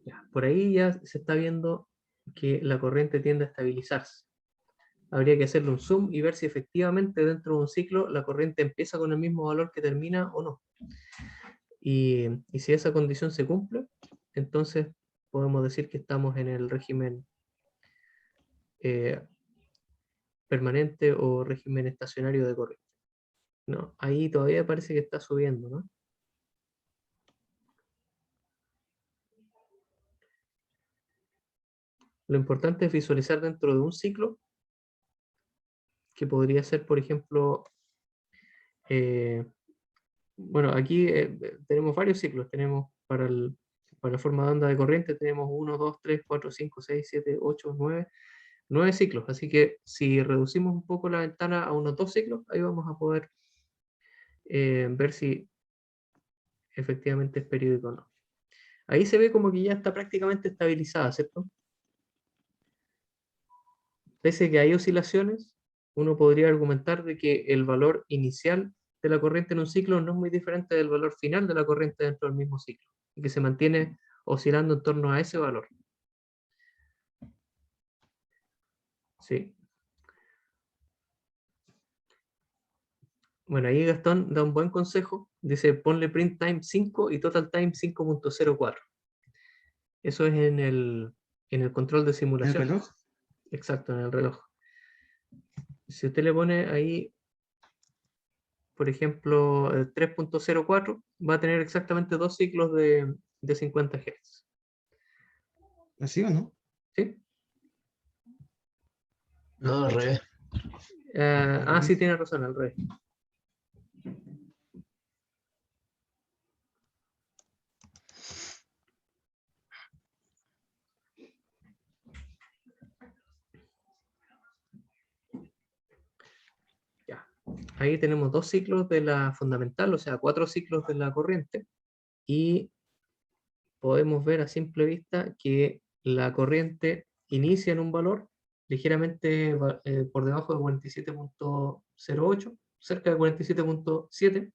Ya, por ahí ya se está viendo que la corriente tiende a estabilizarse. Habría que hacerle un zoom y ver si efectivamente dentro de un ciclo la corriente empieza con el mismo valor que termina o no. Y si esa condición se cumple, entonces podemos decir que estamos en el régimen eh, permanente o régimen estacionario de corriente. No, ahí todavía parece que está subiendo, ¿no? Lo importante es visualizar dentro de un ciclo, que podría ser, por ejemplo, eh, bueno, aquí tenemos varios ciclos. Tenemos para la forma de onda de corriente, tenemos 1, 2, 3, 4, 5, 6, 7, 8, 9 ciclos. Así que si reducimos un poco la ventana a unos 2 ciclos, ahí vamos a poder ver si efectivamente es periódico o no. Ahí se ve como que ya está prácticamente estabilizada, ¿cierto? Pese a que hay oscilaciones, uno podría argumentar de que el valor inicial de la corriente en un ciclo no es muy diferente del valor final de la corriente dentro del mismo ciclo, y que se mantiene oscilando en torno a ese valor. Sí. Bueno, ahí Gastón da un buen consejo Dice ponle print time 5 y total time 5.04. Eso es en el control de ¿El simulación. reloj? Exacto, en el reloj. Si usted le pone ahí, por ejemplo, 3.04, va a tener exactamente 2 ciclos de 50 Hz. ¿Así o no? ¿Sí? No, al revés. Sí, tiene razón, al revés. Ya. Ahí tenemos 2 ciclos de la fundamental, o sea, 4 ciclos de la corriente. Y podemos ver a simple vista que la corriente inicia en un valor ligeramente por debajo de 47.08, cerca de 47.7,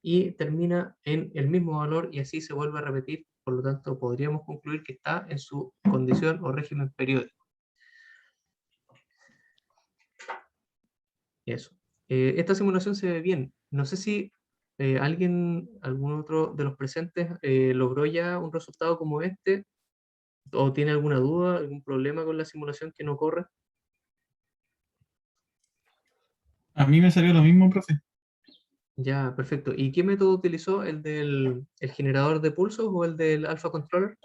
y termina en el mismo valor y así se vuelve a repetir. Por lo tanto, podríamos concluir que está en su condición o régimen periódico. Eso. Esta simulación se ve bien. No sé si algún otro de los presentes logró ya un resultado como este, o tiene alguna duda, algún problema con la simulación que no corre. A mí me salió lo mismo, profe. Ya, perfecto. ¿Y qué método utilizó? ¿El del generador de pulsos o el del alpha controller?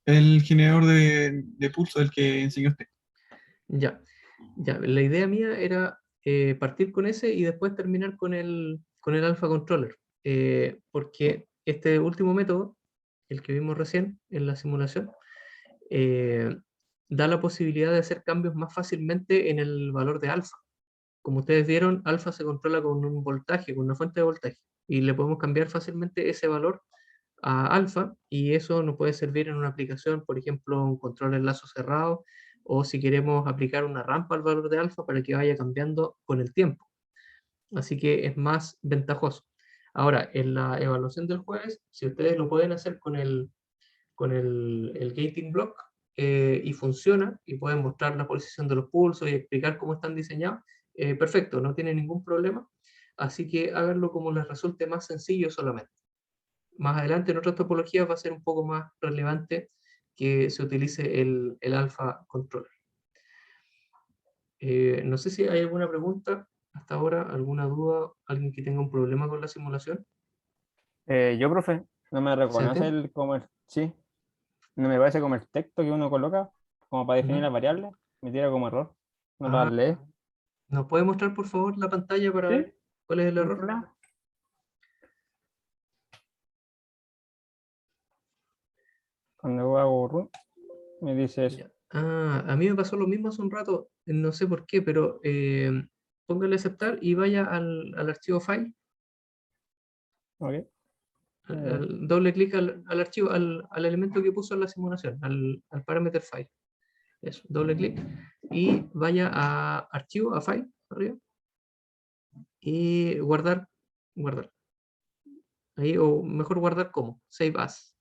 El generador de pulso, el que enseñó usted. Ya, ya. La idea mía era partir con ese y después terminar con el alpha controller. Porque este último método, el que vimos recién en la simulación, da la posibilidad de hacer cambios más fácilmente en el valor de alfa. Como ustedes vieron, alfa se controla con un voltaje, con una fuente de voltaje, y le podemos cambiar fácilmente ese valor a alfa, y eso nos puede servir en una aplicación, por ejemplo, un control en lazo cerrado, o si queremos aplicar una rampa al valor de alfa para que vaya cambiando con el tiempo. Así que es más ventajoso. Ahora, en la evaluación del jueves, si ustedes lo pueden hacer con el gating block y funciona, y pueden mostrar la posición de los pulsos y explicar cómo están diseñados, perfecto, no tiene ningún problema. Así que háganlo como les resulte más sencillo solamente. Más adelante en otras topologías va a ser un poco más relevante que se utilice el alpha controller. No sé si hay alguna pregunta hasta ahora, alguna duda, alguien que tenga un problema con la simulación. Yo, profe, no me reconoce ¿Sebastián? como el, sí, no me parece como el texto que uno coloca, como para definir Ujú. las variables, me tira como error, no Ah, las lee. ¿nos puede mostrar por favor la pantalla para Sí, ver cuál es el no hay error? problema. Cuando hago run, me dice eso. Ya. A mí me pasó lo mismo hace un rato, no sé por qué, pero póngale aceptar y vaya al archivo file, Ok. doble clic al archivo, al elemento que puso en la simulación, al parameter file. Eso, doble clic y vaya a archivo, a file, arriba, y guardar. Ahí, o mejor guardar como, save as.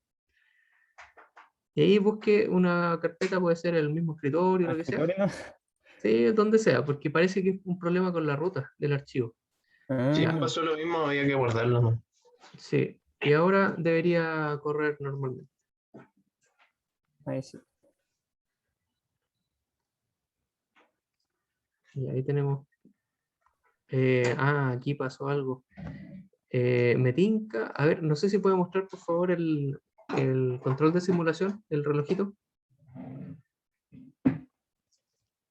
Y ahí busque una carpeta, puede ser el mismo escritorio, Al lo que sea. escritorio, ¿no? Sí, donde sea, porque parece que es un problema con la ruta del archivo. Sí, me Ah, pasó lo mismo, había que guardarlo, ¿no? Sí, y ahora debería correr normalmente. ahí sí. Y ahí tenemos. Aquí pasó algo. Me tinca. A ver, no sé si puede mostrar por favor el control de simulación, el relojito.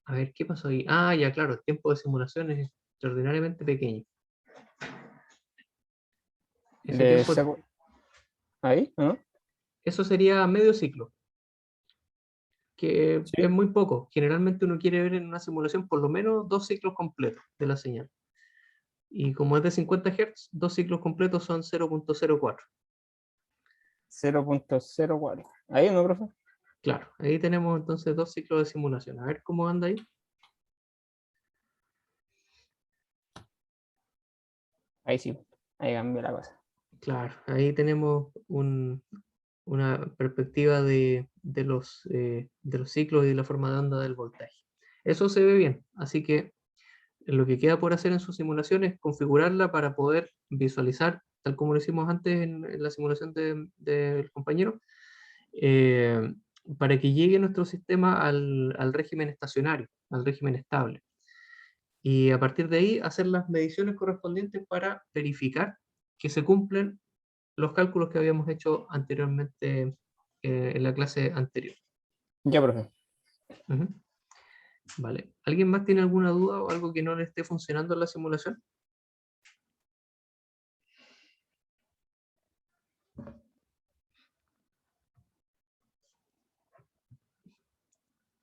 A ver, ¿qué pasó ahí? Ya, claro, el tiempo de simulación es extraordinariamente pequeño. Ese Le tiempo, saco ahí, ¿no? eso sería medio ciclo, que es Sí. muy poco. Generalmente uno quiere ver en una simulación por lo menos 2 ciclos completos de la señal. Y como es de 50 Hz, 2 ciclos completos son 0.04. 0.04. Ahí, ¿no, profe? Claro, ahí tenemos entonces 2 ciclos de simulación. A ver cómo anda ahí. Ahí sí. Ahí cambió la cosa. Claro, ahí tenemos una perspectiva de los ciclos y de la forma de onda del voltaje. Eso se ve bien, así que lo que queda por hacer en su simulación es configurarla para poder visualizar tal como lo hicimos antes en la simulación del compañero, para que llegue nuestro sistema al régimen estacionario, al régimen estable. Y a partir de ahí hacer las mediciones correspondientes para verificar que se cumplen los cálculos que habíamos hecho anteriormente en la clase anterior. Ya, profe. Ujú. Vale. ¿Alguien más tiene alguna duda o algo que no le esté funcionando en la simulación?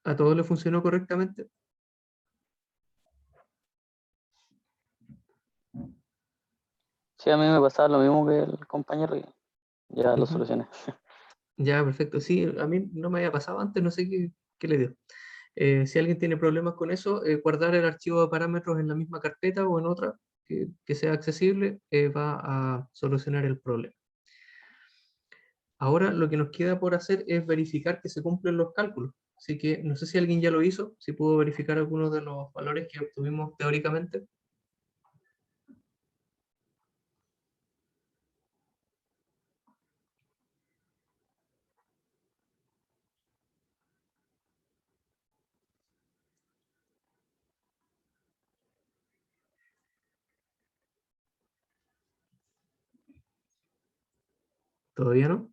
¿A todos le funcionó correctamente? Sí, a mí me pasaba lo mismo que el compañero y ya lo Ujú. solucioné. Ya, perfecto. Sí, a mí no me había pasado antes, no sé qué le dio. Si alguien tiene problemas con eso, guardar el archivo de parámetros en la misma carpeta o en otra que sea accesible, va a solucionar el problema. Ahora lo que nos queda por hacer es verificar que se cumplen los cálculos. Así que no sé si alguien ya lo hizo, si pudo verificar algunos de los valores que obtuvimos teóricamente. ¿Todavía no?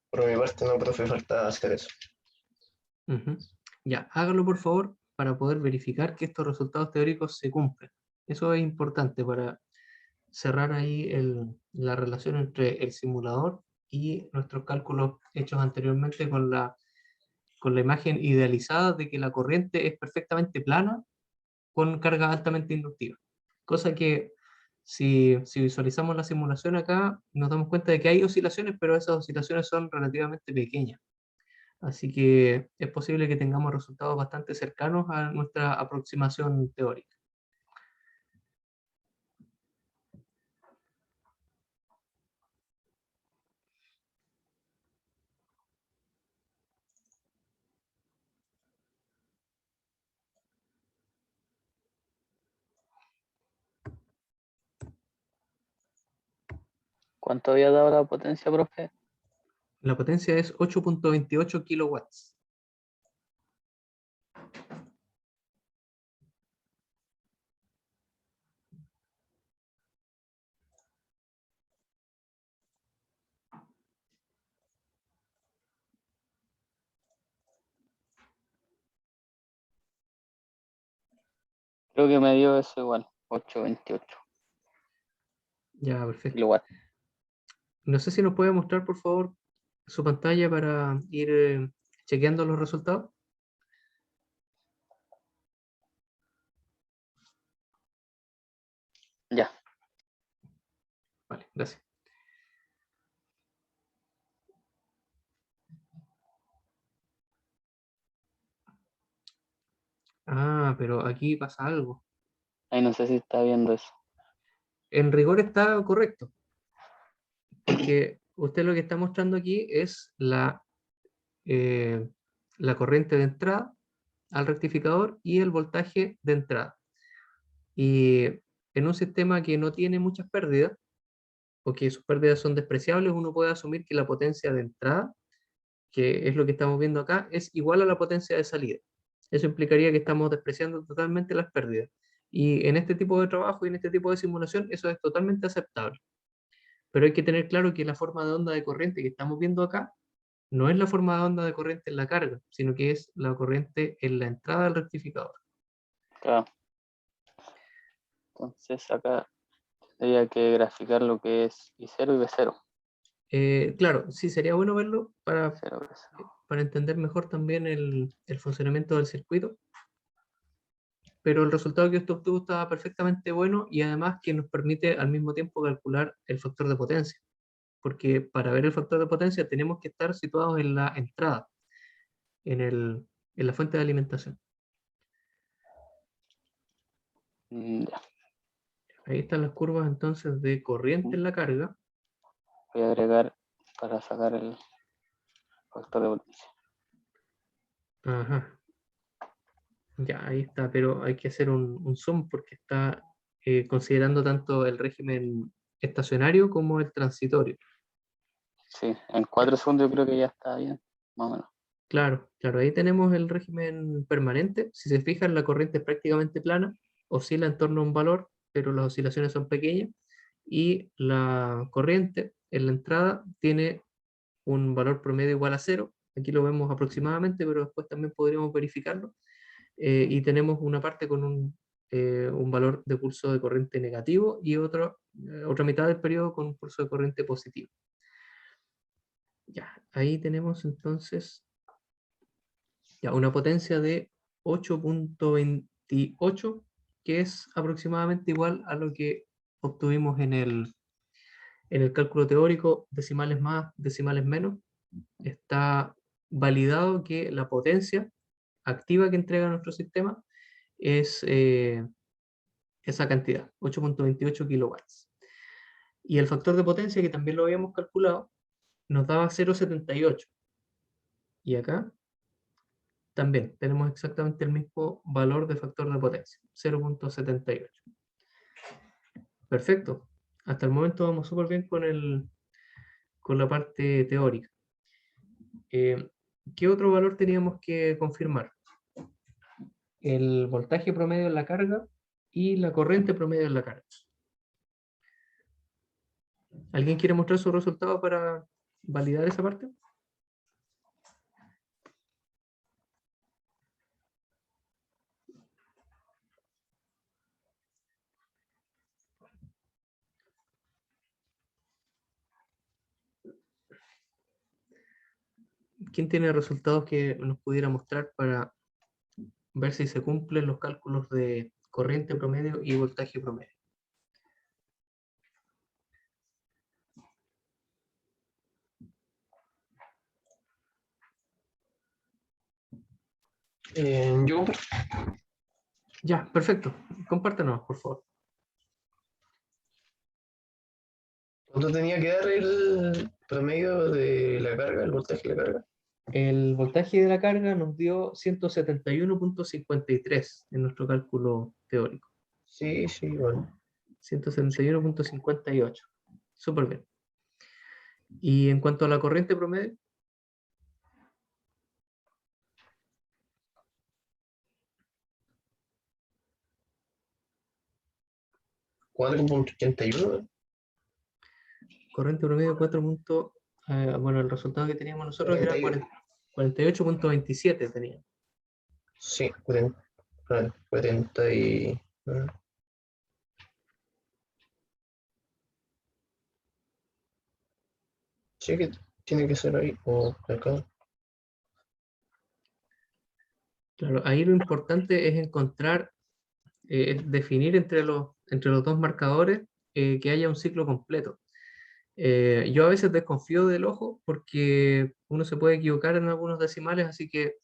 Por mi parte, no, profe, falta hacer eso. Ujú. Ya, hágalo por favor para poder verificar que estos resultados teóricos se cumplen. Eso es importante para cerrar ahí la relación entre el simulador y nuestros cálculos hechos anteriormente con la imagen idealizada de que la corriente es perfectamente plana con carga altamente inductiva. Cosa que si visualizamos la simulación acá, nos damos cuenta de que hay oscilaciones, pero esas oscilaciones son relativamente pequeñas. Así que es posible que tengamos resultados bastante cercanos a nuestra aproximación teórica. ¿Cuánto había dado la potencia, profe? La potencia es 8.28 kilowatts. Creo que me dio eso igual, 828 Ya, perfecto. kilowatts. No sé si nos puede mostrar, por favor, su pantalla para ir chequeando los resultados. Ya. Vale, gracias. Ah, pero aquí pasa algo. Ahí no sé si está viendo eso. En rigor está correcto, porque usted lo que está mostrando aquí es la corriente de entrada al rectificador y el voltaje de entrada. Y en un sistema que no tiene muchas pérdidas, o que sus pérdidas son despreciables, uno puede asumir que la potencia de entrada, que es lo que estamos viendo acá, es igual a la potencia de salida. Eso implicaría que estamos despreciando totalmente las pérdidas. Y en este tipo de trabajo y en este tipo de simulación, eso es totalmente aceptable. Pero hay que tener claro que la forma de onda de corriente que estamos viendo acá no es la forma de onda de corriente en la carga, sino que es la corriente en la entrada del rectificador. Claro. Entonces acá tendría que graficar lo que es I0 y B0. Claro, sí, sería bueno verlo para 0, B0. para entender mejor también el funcionamiento del circuito, pero el resultado que usted obtuvo estaba perfectamente bueno y además que nos permite al mismo tiempo calcular el factor de potencia, porque para ver el factor de potencia tenemos que estar situados en la entrada, en la fuente de alimentación. Ya, Ahí están las curvas entonces de corriente en la carga. voy a agregar para sacar el factor de potencia. Ajá. Ya, ahí está, pero hay que hacer un zoom porque está considerando tanto el régimen estacionario como el transitorio. Sí, en 4 segundos yo creo que ya está bien, más o menos. Claro, claro, ahí tenemos el régimen permanente. Si se fijan, la corriente es prácticamente plana, oscila en torno a un valor, pero las oscilaciones son pequeñas. Y la corriente en la entrada tiene un valor promedio igual a 0. Aquí lo vemos aproximadamente, pero después también podríamos verificarlo. Y tenemos una parte con un valor de pulso de corriente negativo y otra mitad del periodo con un pulso de corriente positivo. Ya, ahí tenemos entonces ya una potencia de 8.28, que es aproximadamente igual a lo que obtuvimos en el cálculo teórico, decimales más, decimales menos. Está validado que la potencia activa que entrega nuestro sistema es esa cantidad, 8.28 kilowatts. Y el factor de potencia, que también lo habíamos calculado, nos daba 0.78. Y acá también tenemos exactamente el mismo valor de factor de potencia, 0.78. Perfecto. Hasta el momento vamos súper bien con la parte teórica. ¿Qué otro valor teníamos que confirmar? El voltaje promedio en la carga y la corriente promedio en la carga. ¿Alguien quiere mostrar su resultado para validar esa parte? ¿Quién tiene resultados que nos pudiera mostrar para ver si se cumplen los cálculos de corriente promedio y voltaje promedio? Yo Ya, perfecto. Compártanos, por favor. ¿Cuánto tenía que dar el promedio de la carga, el voltaje de la carga? El voltaje de la carga nos dio 171.53 en nuestro cálculo teórico. Sí, sí, bueno. 171.58. Súper bien. Y en cuanto a la corriente promedio, 4.81. corriente promedio 4. Bueno, el resultado que teníamos nosotros era 48. 48.27 teníamos. Sí, 40 y... Sí que tiene que ser ahí o acá. Claro, ahí lo importante es encontrar, definir entre los dos marcadores que haya un ciclo completo. Yo a veces desconfío del ojo porque uno se puede equivocar en algunos decimales, así que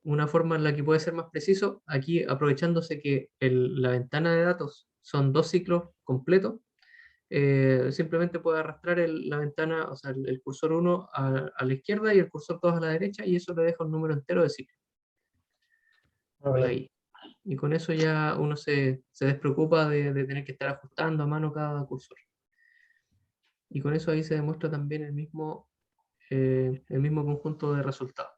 una forma en la que puede ser más preciso, aquí aprovechándose que la ventana de datos son 2 ciclos completos, simplemente puede arrastrar la ventana, o sea, el cursor 1 a la izquierda y el cursor 2 a la derecha, y eso le deja un número entero de ciclos. Ahí. Y con eso ya uno se despreocupa de tener que estar ajustando a mano cada cursor. Y con eso ahí se demuestra también el mismo conjunto de resultados.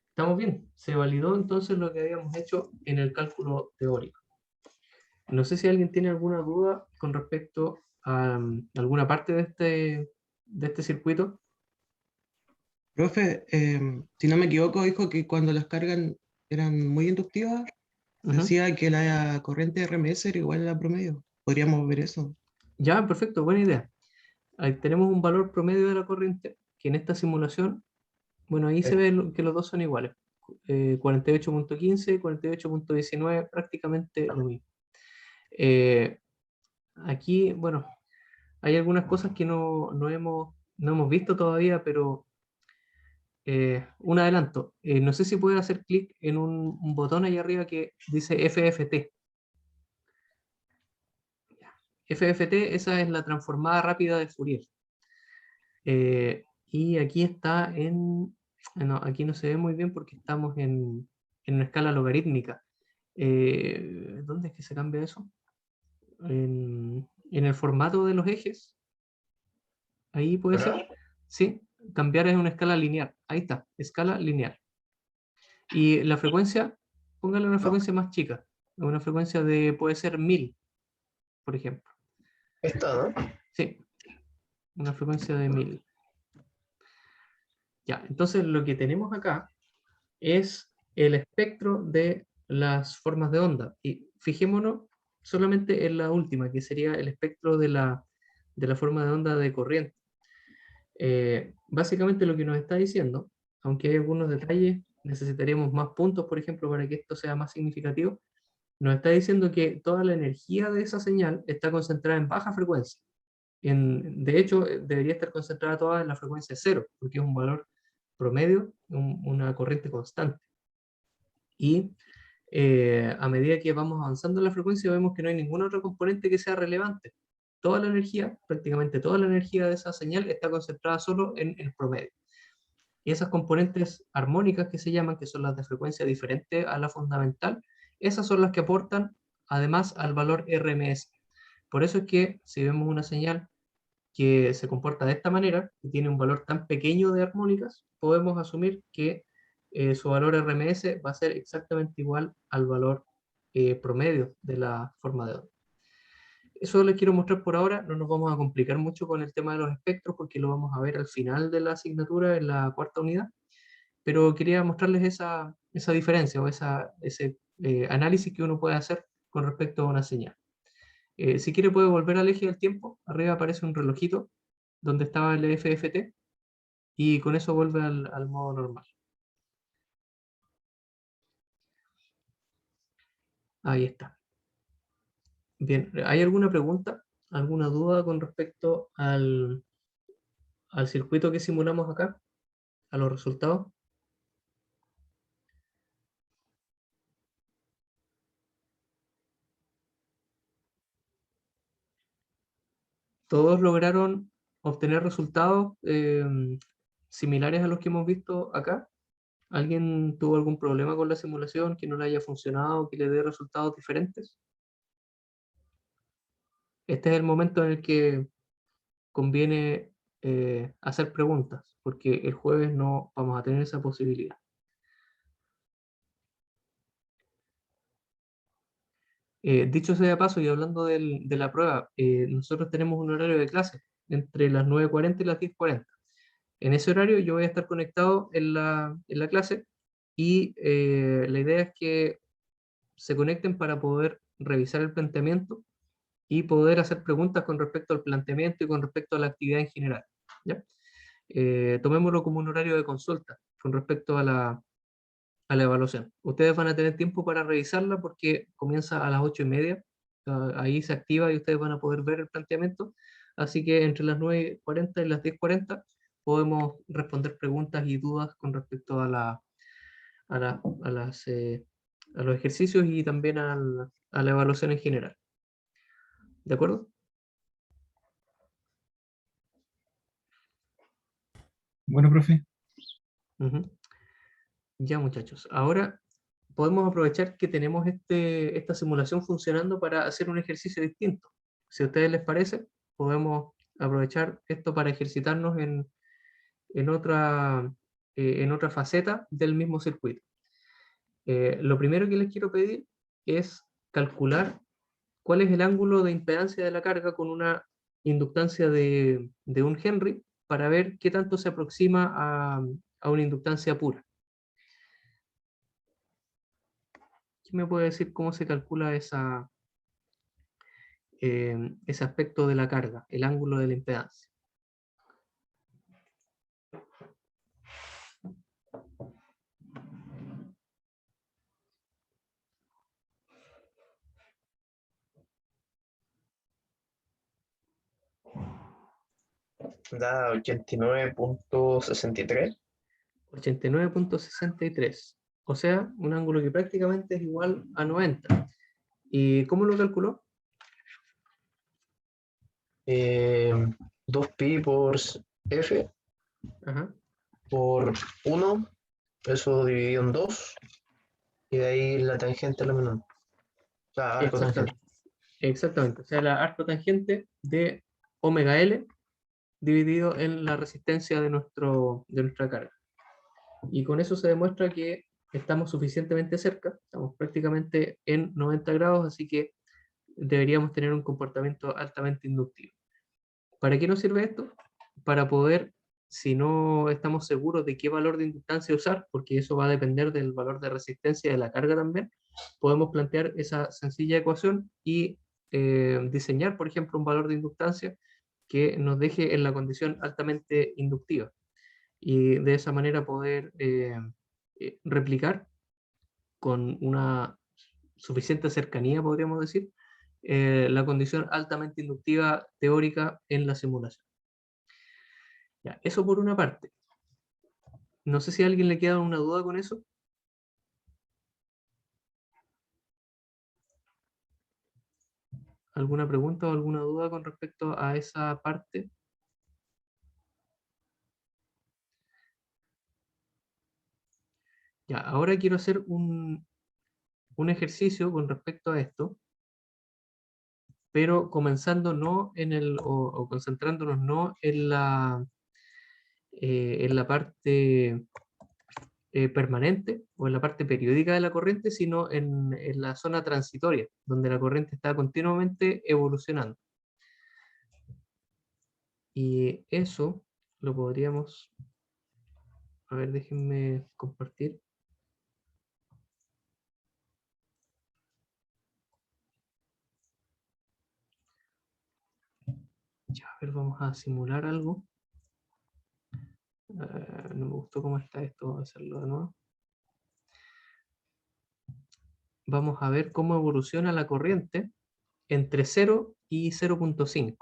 Estamos bien, se validó entonces lo que habíamos hecho en el cálculo teórico. No sé si alguien tiene alguna duda con respecto a alguna parte de este circuito. Profe, si no me equivoco, dijo que cuando las cargas eran muy inductivas, Ujú. decía que la corriente RMS era igual a la promedio. Podríamos ver eso. Ya, perfecto, buena idea. Ahí tenemos un valor promedio de la corriente, que en esta simulación, bueno, ahí se ve que los dos son iguales. 48.15, 48.19, prácticamente lo mismo. Aquí, bueno, hay algunas cosas que no hemos visto todavía, pero un adelanto. No sé si pueden hacer clic en un botón ahí arriba que dice FFT. FFT, esa es la transformada rápida de Fourier. Y aquí está en... No, aquí no se ve muy bien porque estamos en una escala logarítmica. ¿Dónde es que se cambia eso? En el formato de los ejes. Ahí puede ¿Acá? ser. Sí, cambiar es una escala lineal. Ahí está, escala lineal. Y la frecuencia, póngale una frecuencia más chica. Una frecuencia de, puede ser 1000, por ejemplo. Esta, ¿no? Sí, una frecuencia de 1000. Ya, entonces lo que tenemos acá es el espectro de las formas de onda. Y fijémonos solamente en la última, que sería el espectro de la forma de onda de corriente. Básicamente lo que nos está diciendo, aunque hay algunos detalles, necesitaríamos más puntos, por ejemplo, para que esto sea más significativo, nos está diciendo que toda la energía de esa señal está concentrada en baja frecuencia. De hecho, debería estar concentrada toda en la frecuencia 0, porque es un valor promedio, una corriente constante. Y a medida que vamos avanzando en la frecuencia, vemos que no hay ningún otro componente que sea relevante. Toda la energía, prácticamente toda la energía de esa señal está concentrada solo en el promedio. Y esas componentes armónicas que se llaman, que son las de frecuencia diferente a la fundamental, esas son las que aportan además al valor RMS. Por eso es que si vemos una señal que se comporta de esta manera, que tiene un valor tan pequeño de armónicas, podemos asumir que su valor RMS va a ser exactamente igual al valor promedio de la forma de onda. Eso les quiero mostrar por ahora, no nos vamos a complicar mucho con el tema de los espectros porque lo vamos a ver al final de la asignatura en la cuarta unidad, pero quería mostrarles esa diferencia o ese análisis que uno puede hacer con respecto a una señal. Si quiere puede volver al eje del tiempo, arriba aparece un relojito donde estaba el FFT y con eso vuelve al modo normal. Ahí está. Bien, ¿hay alguna pregunta, alguna duda con respecto al circuito que simulamos acá, a los resultados? ¿Todos lograron obtener resultados similares a los que hemos visto acá? ¿Alguien tuvo algún problema con la simulación, que no le haya funcionado, que le dé resultados diferentes? Este es el momento en el que conviene hacer preguntas, porque el jueves no vamos a tener esa posibilidad. Dicho sea de paso, y hablando de la prueba, nosotros tenemos un horario de clase entre las 9:40 y las 10:40. En ese horario yo voy a estar conectado en la clase y la idea es que se conecten para poder revisar el planteamiento y poder hacer preguntas con respecto al planteamiento y con respecto a la actividad en general, ¿ya? Tomémoslo como un horario de consulta con respecto a la evaluación. Ustedes van a tener tiempo para revisarla porque comienza a las 8:30, ahí se activa y ustedes van a poder ver el planteamiento, así que entre las 9:40 y las 10:40 podemos responder preguntas y dudas con respecto a los ejercicios y también a la evaluación en general. ¿De acuerdo? Bueno, profe. Ujú. Ya, muchachos. Ahora podemos aprovechar que tenemos esta simulación funcionando para hacer un ejercicio distinto. Si a ustedes les parece, podemos aprovechar esto para ejercitarnos en otra faceta del mismo circuito. Lo primero que les quiero pedir es calcular cuál es el ángulo de impedancia de la carga con una inductancia de 1 Henry para ver qué tanto se aproxima a una inductancia pura. ¿Quién me puede decir cómo se calcula ese aspecto de la carga, el ángulo de la impedancia? Da 89.63. 89.63. O sea, un ángulo que prácticamente es igual a 90. ¿Y cómo lo calculó? 2pi por f Ajá. por 1, eso dividido en 2, y de ahí la tangente a la menor. O sea, arco tangente. Exactamente. O sea, la arco tangente de omega L dividido en la resistencia de nuestra carga. Y con eso se demuestra que estamos suficientemente cerca, estamos prácticamente en 90 grados, así que deberíamos tener un comportamiento altamente inductivo. ¿Para qué nos sirve esto? Para poder, si no estamos seguros de qué valor de inductancia usar, porque eso va a depender del valor de resistencia de la carga también, podemos plantear esa sencilla ecuación y diseñar, por ejemplo, un valor de inductancia que nos deje en la condición altamente inductiva. Y de esa manera poder replicar con una suficiente cercanía, podríamos decir, la condición altamente inductiva teórica en la simulación. Ya, eso por una parte. No sé si a alguien le queda una duda con eso. ¿Alguna pregunta o alguna duda con respecto a esa parte? Ya, ahora quiero hacer un ejercicio con respecto a esto, pero comenzando no en o concentrándonos no en la parte permanente o en la parte periódica de la corriente, sino en la zona transitoria, donde la corriente está continuamente evolucionando. Y eso lo podríamos... A ver, déjenme compartir. Ya, a ver, vamos a simular algo. No me gustó cómo está esto, vamos a hacerlo de nuevo. Vamos a ver cómo evoluciona la corriente entre 0 y 0.5.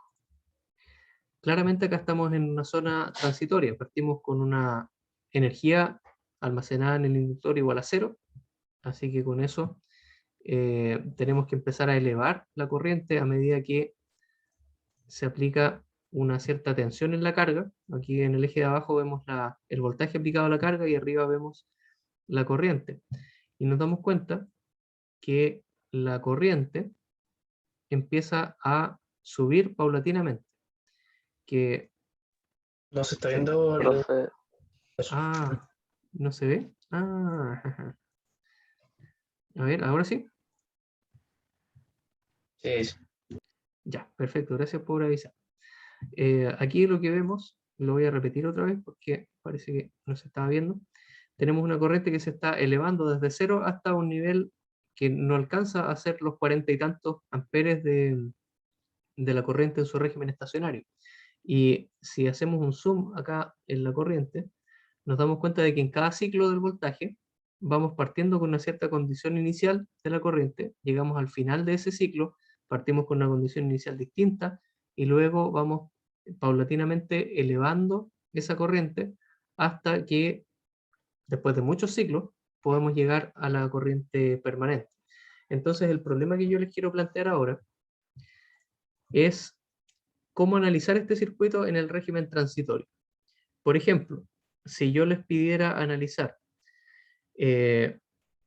Claramente acá estamos en una zona transitoria. Partimos con una energía almacenada en el inductor igual a 0. Así que con eso tenemos que empezar a elevar la corriente a medida que se aplica una cierta tensión en la carga. Aquí en el eje de abajo vemos el voltaje aplicado a la carga y arriba vemos la corriente. Y nos damos cuenta que la corriente empieza a subir paulatinamente. Que, No se está viendo Profe, ah, ¿no se ve? Ah, a ver, ahora sí. Sí, sí. Ya, perfecto, gracias por avisar. Aquí lo que vemos, lo voy a repetir otra vez porque parece que no se estaba viendo. Tenemos una corriente que se está elevando desde 0 hasta un nivel que no alcanza a ser los 40 y tantos amperes de la corriente en su régimen estacionario. Y si hacemos un zoom acá en la corriente, nos damos cuenta de que en cada ciclo del voltaje vamos partiendo con una cierta condición inicial de la corriente, llegamos al final de ese ciclo, partimos con una condición inicial distinta y luego vamos paulatinamente elevando esa corriente hasta que después de muchos ciclos podemos llegar a la corriente permanente. Entonces el problema que yo les quiero plantear ahora es cómo analizar este circuito en el régimen transitorio. Por ejemplo, si yo les pidiera analizar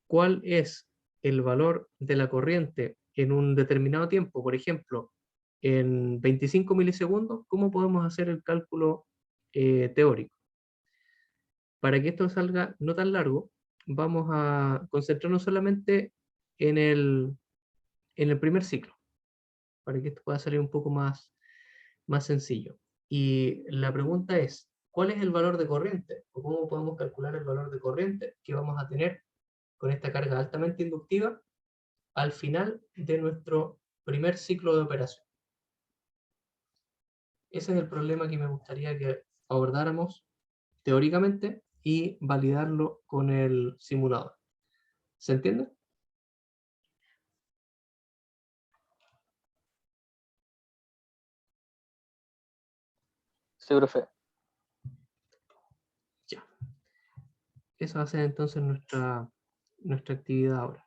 cuál es el valor de la corriente en un determinado tiempo, por ejemplo, en 25 milisegundos, ¿cómo podemos hacer el cálculo teórico? Para que esto salga no tan largo, vamos a concentrarnos solamente en el primer ciclo, para que esto pueda salir un poco más sencillo. Y la pregunta es, ¿cuál es el valor de corriente? ¿O cómo podemos calcular el valor de corriente que vamos a tener con esta carga altamente inductiva al final de nuestro primer ciclo de operación? Ese es el problema que me gustaría que abordáramos teóricamente y validarlo con el simulador. ¿Se entiende? sí, profe. Ya. Esa va a ser entonces nuestra actividad ahora.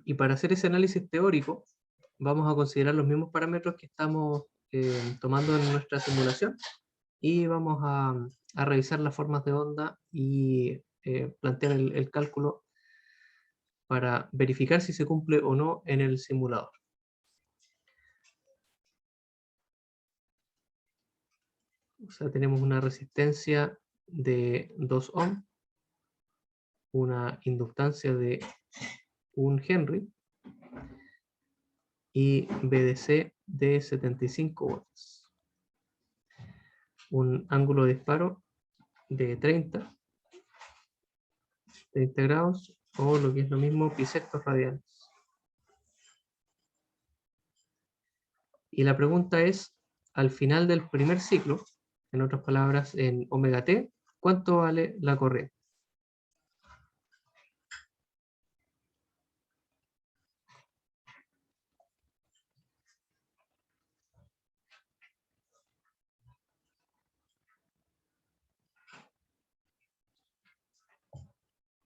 Y para hacer ese análisis teórico, vamos a considerar los mismos parámetros que estamos tomando en nuestra simulación y vamos a revisar las formas de onda y plantear el cálculo para verificar si se cumple o no en el simulador. O sea, tenemos una resistencia de 2 ohm, una inductancia de 1 Henry y BDC de 75 watts. Un ángulo de disparo de 30 grados, o lo que es lo mismo, pisectos radianes. Y la pregunta es, al final del primer ciclo, en otras palabras, en omega t, ¿cuánto vale la corriente?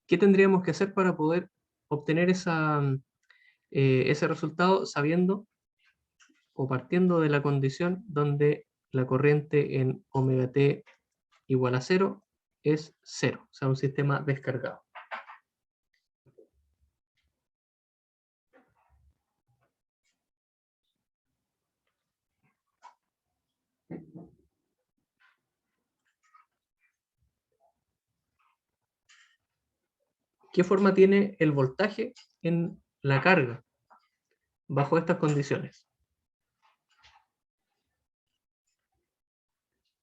¿Qué tendríamos que hacer para poder obtener ese resultado sabiendo o partiendo de la condición donde la corriente en omega t igual a 0 es 0, o sea, un sistema descargado? ¿Qué forma tiene el voltaje en la carga bajo estas condiciones?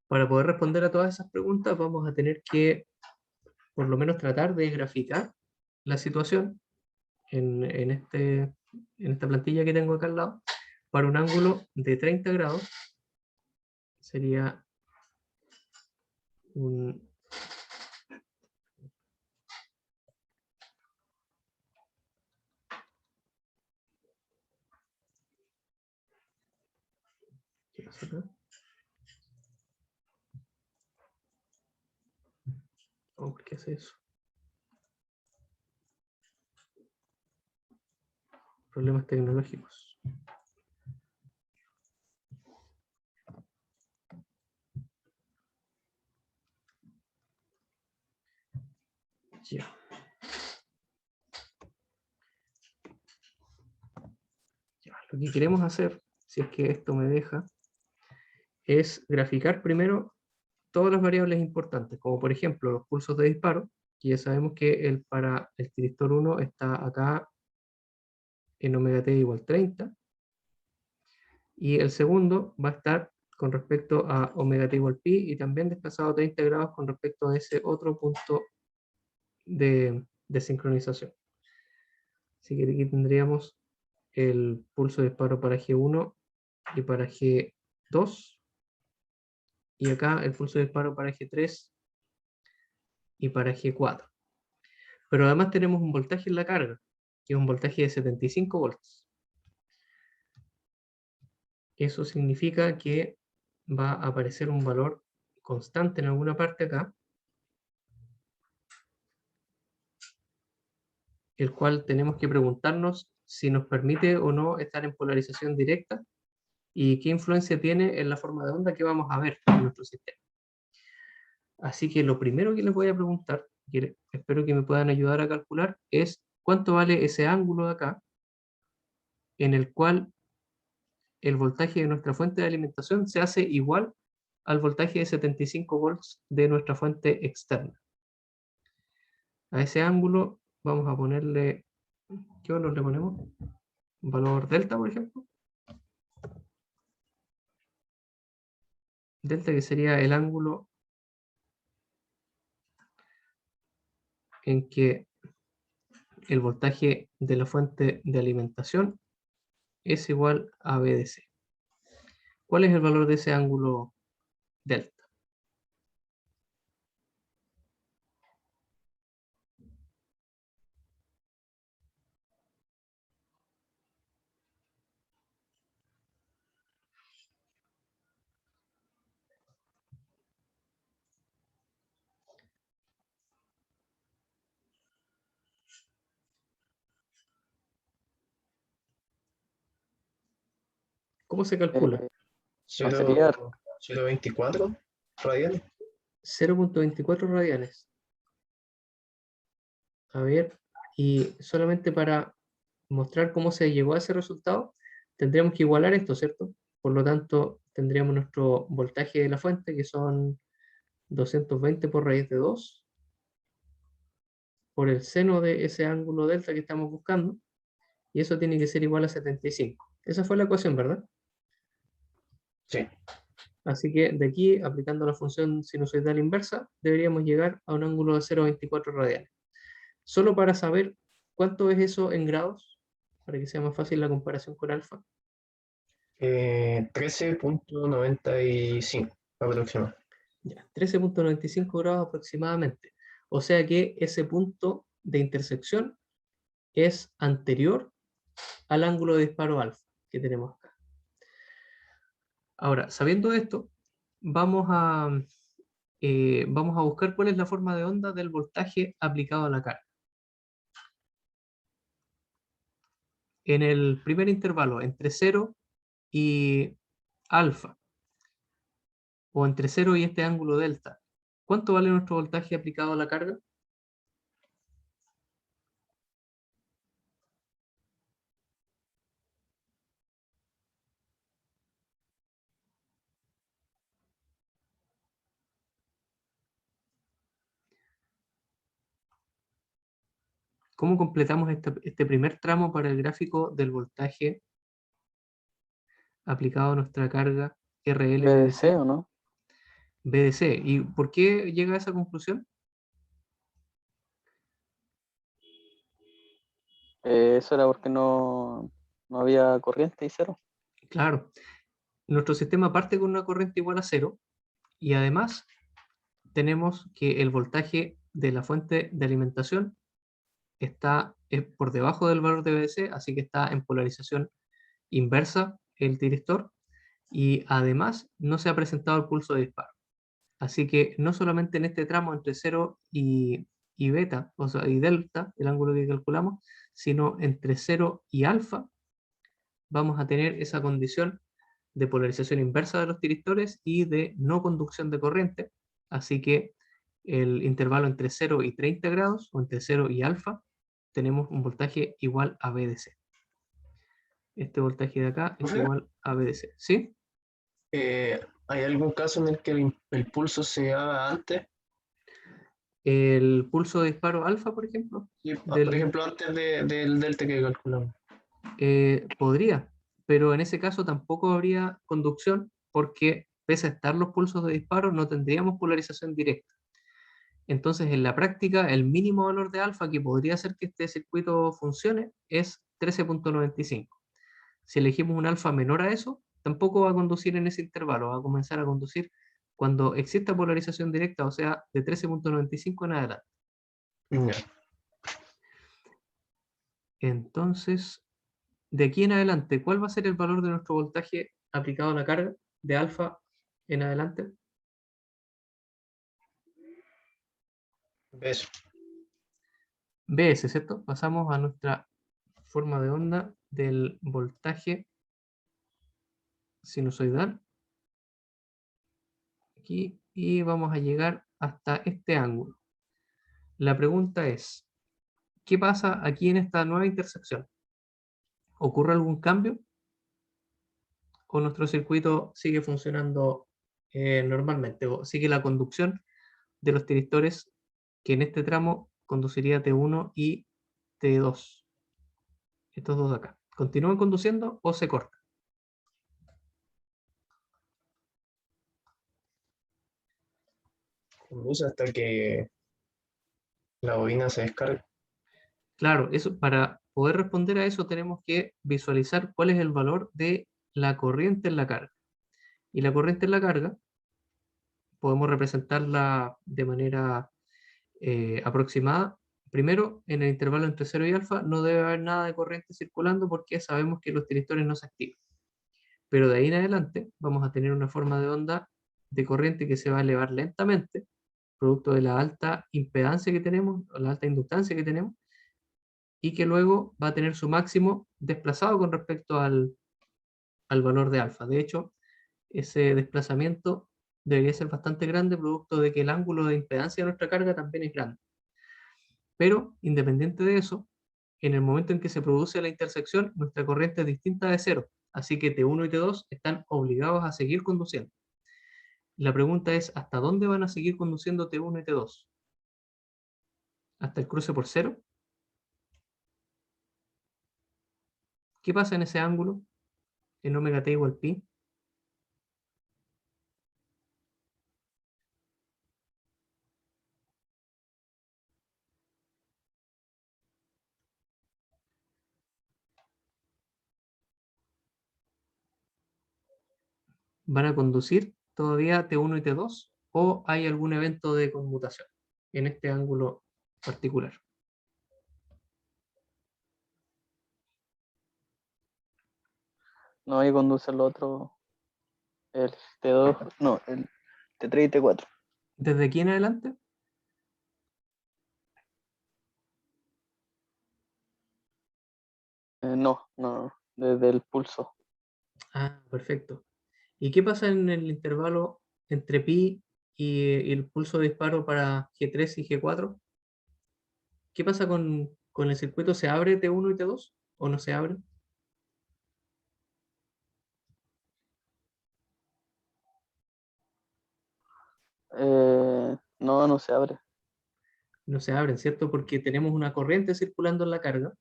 Para poder responder a todas esas preguntas vamos a tener que por lo menos tratar de graficar la situación en esta plantilla que tengo acá al lado para un ángulo de 30 grados. Sería un... ¿Qué pasa acá? Oh, ¿por qué hace eso? Problemas tecnológicos. Ya. Ya, lo que queremos hacer, si es que esto me deja, es graficar primero todas las variables importantes, como por ejemplo los pulsos de disparo, que ya sabemos que para el tiristor 1 está acá en omega t igual 30, y el segundo va a estar con respecto a omega t igual pi y también desplazado 30 grados con respecto a ese otro punto de sincronización. Así que aquí tendríamos el pulso de disparo para G1 y para G2, y acá el pulso de disparo para G3 y para G4. Pero además tenemos un voltaje en la carga, que es un voltaje de 75 volts. Eso significa que va a aparecer un valor constante en alguna parte acá, el cual tenemos que preguntarnos si nos permite o no estar en polarización directa y qué influencia tiene en la forma de onda que vamos a ver en nuestro sistema. Así que lo primero que les voy a preguntar, y espero que me puedan ayudar a calcular, es cuánto vale ese ángulo de acá, en el cual el voltaje de nuestra fuente de alimentación se hace igual al voltaje de 75 volts de nuestra fuente externa. A ese ángulo vamos a ponerle, ¿qué valor le ponemos? ¿Un valor delta, por ejemplo? Delta, que sería el ángulo en que el voltaje de la fuente de alimentación es igual a BDC. ¿Cuál es el valor de ese ángulo delta? ¿Cómo se calcula? sería 0.24 radianes. 0.24 radianes. A ver, y solamente para mostrar cómo se llegó a ese resultado, tendríamos que igualar esto, ¿cierto? Por lo tanto, tendríamos nuestro voltaje de la fuente, que son 220 por raíz de 2, por el seno de ese ángulo delta que estamos buscando, y eso tiene que ser igual a 75. Esa fue la ecuación, ¿verdad? Sí. Así que de aquí, aplicando la función sinusoidal inversa, deberíamos llegar a un ángulo de 0.24 radianes. Solo para saber cuánto es eso en grados, para que sea más fácil la comparación con alfa. 13.95 aproximadamente. Ya, 13.95 grados aproximadamente. O sea que ese punto de intersección es anterior al ángulo de disparo alfa que tenemos acá. Ahora, sabiendo esto, vamos a buscar cuál es la forma de onda del voltaje aplicado a la carga. En el primer intervalo, entre 0 y alfa, o entre 0 y este ángulo delta, ¿cuánto vale nuestro voltaje aplicado a la carga? ¿Cómo completamos este primer tramo para el gráfico del voltaje aplicado a nuestra carga RL-BDC? BDC, ¿o no? BDC. ¿Y por qué llega a esa conclusión? Eso era porque no había corriente y cero. Claro, nuestro sistema parte con una corriente igual a 0 y además tenemos que el voltaje de la fuente de alimentación está por debajo del valor de BDC, así que está en polarización inversa el tiristor, y además no se ha presentado el pulso de disparo. Así que no solamente en este tramo entre 0 y beta, o sea, y delta, el ángulo que calculamos, sino entre 0 y alfa, vamos a tener esa condición de polarización inversa de los tiristores y de no conducción de corriente. Así que el intervalo entre 0 y 30 grados, o entre 0 y alfa, tenemos un voltaje igual a BDC. Este voltaje de acá es igual a BDC. ¿Sí? ¿Hay algún caso en el que el pulso se haga antes? El pulso de disparo alfa, por ejemplo, Sí, por ejemplo, antes del delta que calculamos. podría, pero en ese caso tampoco habría conducción porque pese a estar los pulsos de disparo no tendríamos polarización directa. Entonces, en la práctica, el mínimo valor de alfa que podría hacer que este circuito funcione es 13.95. Si elegimos un alfa menor a eso, tampoco va a conducir en ese intervalo, va a comenzar a conducir cuando exista polarización directa, o sea, de 13.95 en adelante. Ya. Entonces, de aquí en adelante, ¿cuál va a ser el valor de nuestro voltaje aplicado a la carga de alfa en adelante? ¿Ves? BS, ¿cierto? Pasamos a nuestra forma de onda del voltaje sinusoidal. Aquí, y vamos a llegar hasta este ángulo. La pregunta es, ¿qué pasa aquí en esta nueva intersección? ¿Ocurre algún cambio? ¿O nuestro circuito sigue funcionando normalmente? ¿O sigue la conducción de los tiristores que en este tramo conduciría T1 y T2? Estos dos de acá. ¿Continúan conduciendo o se cortan? Conduce hasta que la bobina se descargue. Claro, eso, para poder responder a eso tenemos que visualizar cuál es el valor de la corriente en la carga. Y la corriente en la carga podemos representarla de manera aproximada. Primero, en el intervalo entre 0 y alfa no debe haber nada de corriente circulando porque sabemos que los tiristores no se activan. Pero de ahí en adelante vamos a tener una forma de onda de corriente que se va a elevar lentamente, producto de la alta impedancia que tenemos, o la alta inductancia que tenemos, y que luego va a tener su máximo desplazado con respecto al al valor de alfa. De hecho, ese desplazamiento debería ser bastante grande, producto de que el ángulo de impedancia de nuestra carga también es grande. Pero, independiente de eso, en el momento en que se produce la intersección, nuestra corriente es distinta de cero. Así que T1 y T2 están obligados a seguir conduciendo. La pregunta es, ¿hasta dónde van a seguir conduciendo T1 y T2? ¿Hasta el cruce por cero? ¿Qué pasa en ese ángulo? En omega t igual pi. ¿Van a conducir todavía T1 y T2? ¿O hay algún evento de conmutación en este ángulo particular? No, ahí conduce el otro, el T2, no, el T3 y T4. ¿Desde aquí en adelante? No, desde el pulso. Ah, perfecto. ¿Y qué pasa en el intervalo entre pi y el pulso de disparo para G3 y G4? ¿Qué pasa con el circuito? ¿Se abre T1 y T2 o no se abre? No se abre. No se abren, ¿cierto? Porque tenemos una corriente circulando en la carga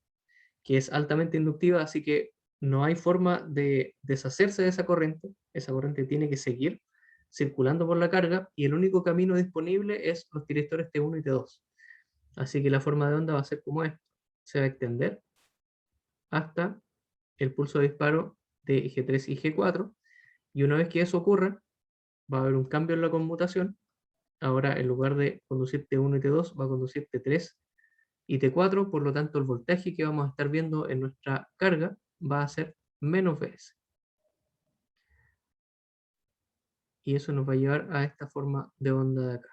que es altamente inductiva, así que no hay forma de deshacerse de esa corriente. Esa corriente tiene que seguir circulando por la carga y el único camino disponible es los directores T1 y T2. Así que la forma de onda va a ser como esto. Se va a extender hasta el pulso de disparo de G3 y G4 y una vez que eso ocurra, va a haber un cambio en la conmutación. Ahora, en lugar de conducir T1 y T2, va a conducir T3 y T4, por lo tanto el voltaje que vamos a estar viendo en nuestra carga va a ser menos Vs. Y eso nos va a llevar a esta forma de onda de acá.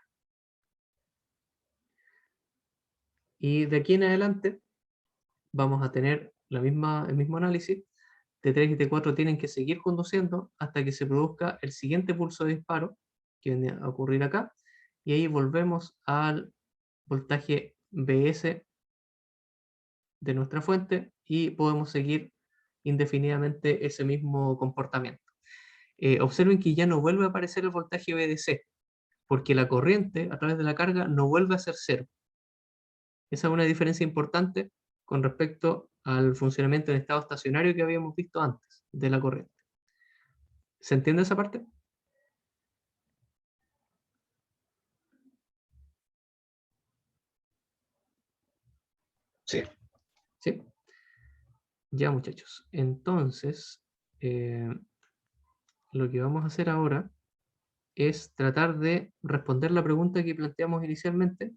Y de aquí en adelante vamos a tener el mismo análisis. T3 y T4 tienen que seguir conduciendo hasta que se produzca el siguiente pulso de disparo, que viene a ocurrir acá, y ahí volvemos al voltaje Bs de nuestra fuente y podemos seguir indefinidamente ese mismo comportamiento. Observen que ya no vuelve a aparecer el voltaje BDC, porque la corriente a través de la carga no vuelve a ser cero. Esa es una diferencia importante con respecto al funcionamiento en estado estacionario que habíamos visto antes de la corriente. ¿Se entiende esa parte? Sí. Sí. Ya, muchachos. Entonces, lo que vamos a hacer ahora es tratar de responder la pregunta que planteamos inicialmente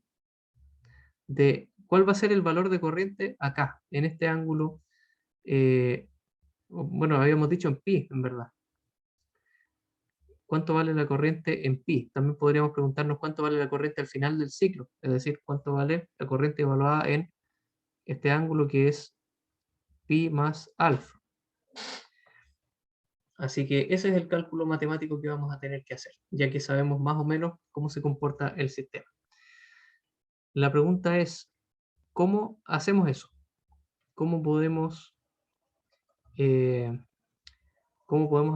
de cuál va a ser el valor de corriente acá, en este ángulo. Bueno, habíamos dicho en pi, en verdad. ¿Cuánto vale la corriente en pi? También podríamos preguntarnos cuánto vale la corriente al final del ciclo, es decir, cuánto vale la corriente evaluada en este ángulo que es pi más alfa. Así que ese es el cálculo matemático que vamos a tener que hacer, ya que sabemos más o menos cómo se comporta el sistema. La pregunta es, ¿cómo hacemos eso? ¿Cómo podemos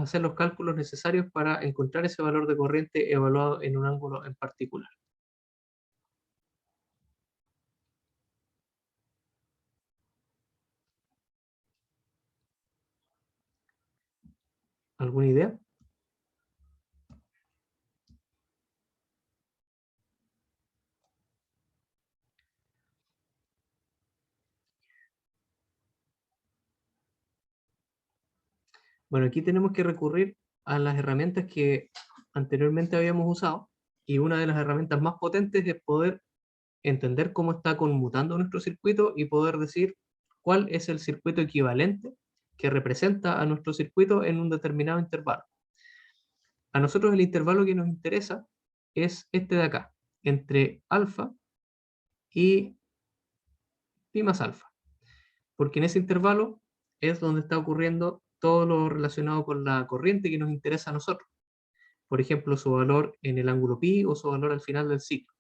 hacer los cálculos necesarios para encontrar ese valor de corriente evaluado en un ángulo en particular? ¿Alguna idea? Bueno, aquí tenemos que recurrir a las herramientas que anteriormente habíamos usado, y una de las herramientas más potentes es poder entender cómo está conmutando nuestro circuito y poder decir cuál es el circuito equivalente que representa a nuestro circuito en un determinado intervalo. A nosotros el intervalo que nos interesa es este de acá, entre alfa y pi más alfa, porque en ese intervalo es donde está ocurriendo todo lo relacionado con la corriente que nos interesa a nosotros. Por ejemplo, su valor en el ángulo pi o su valor al final del ciclo.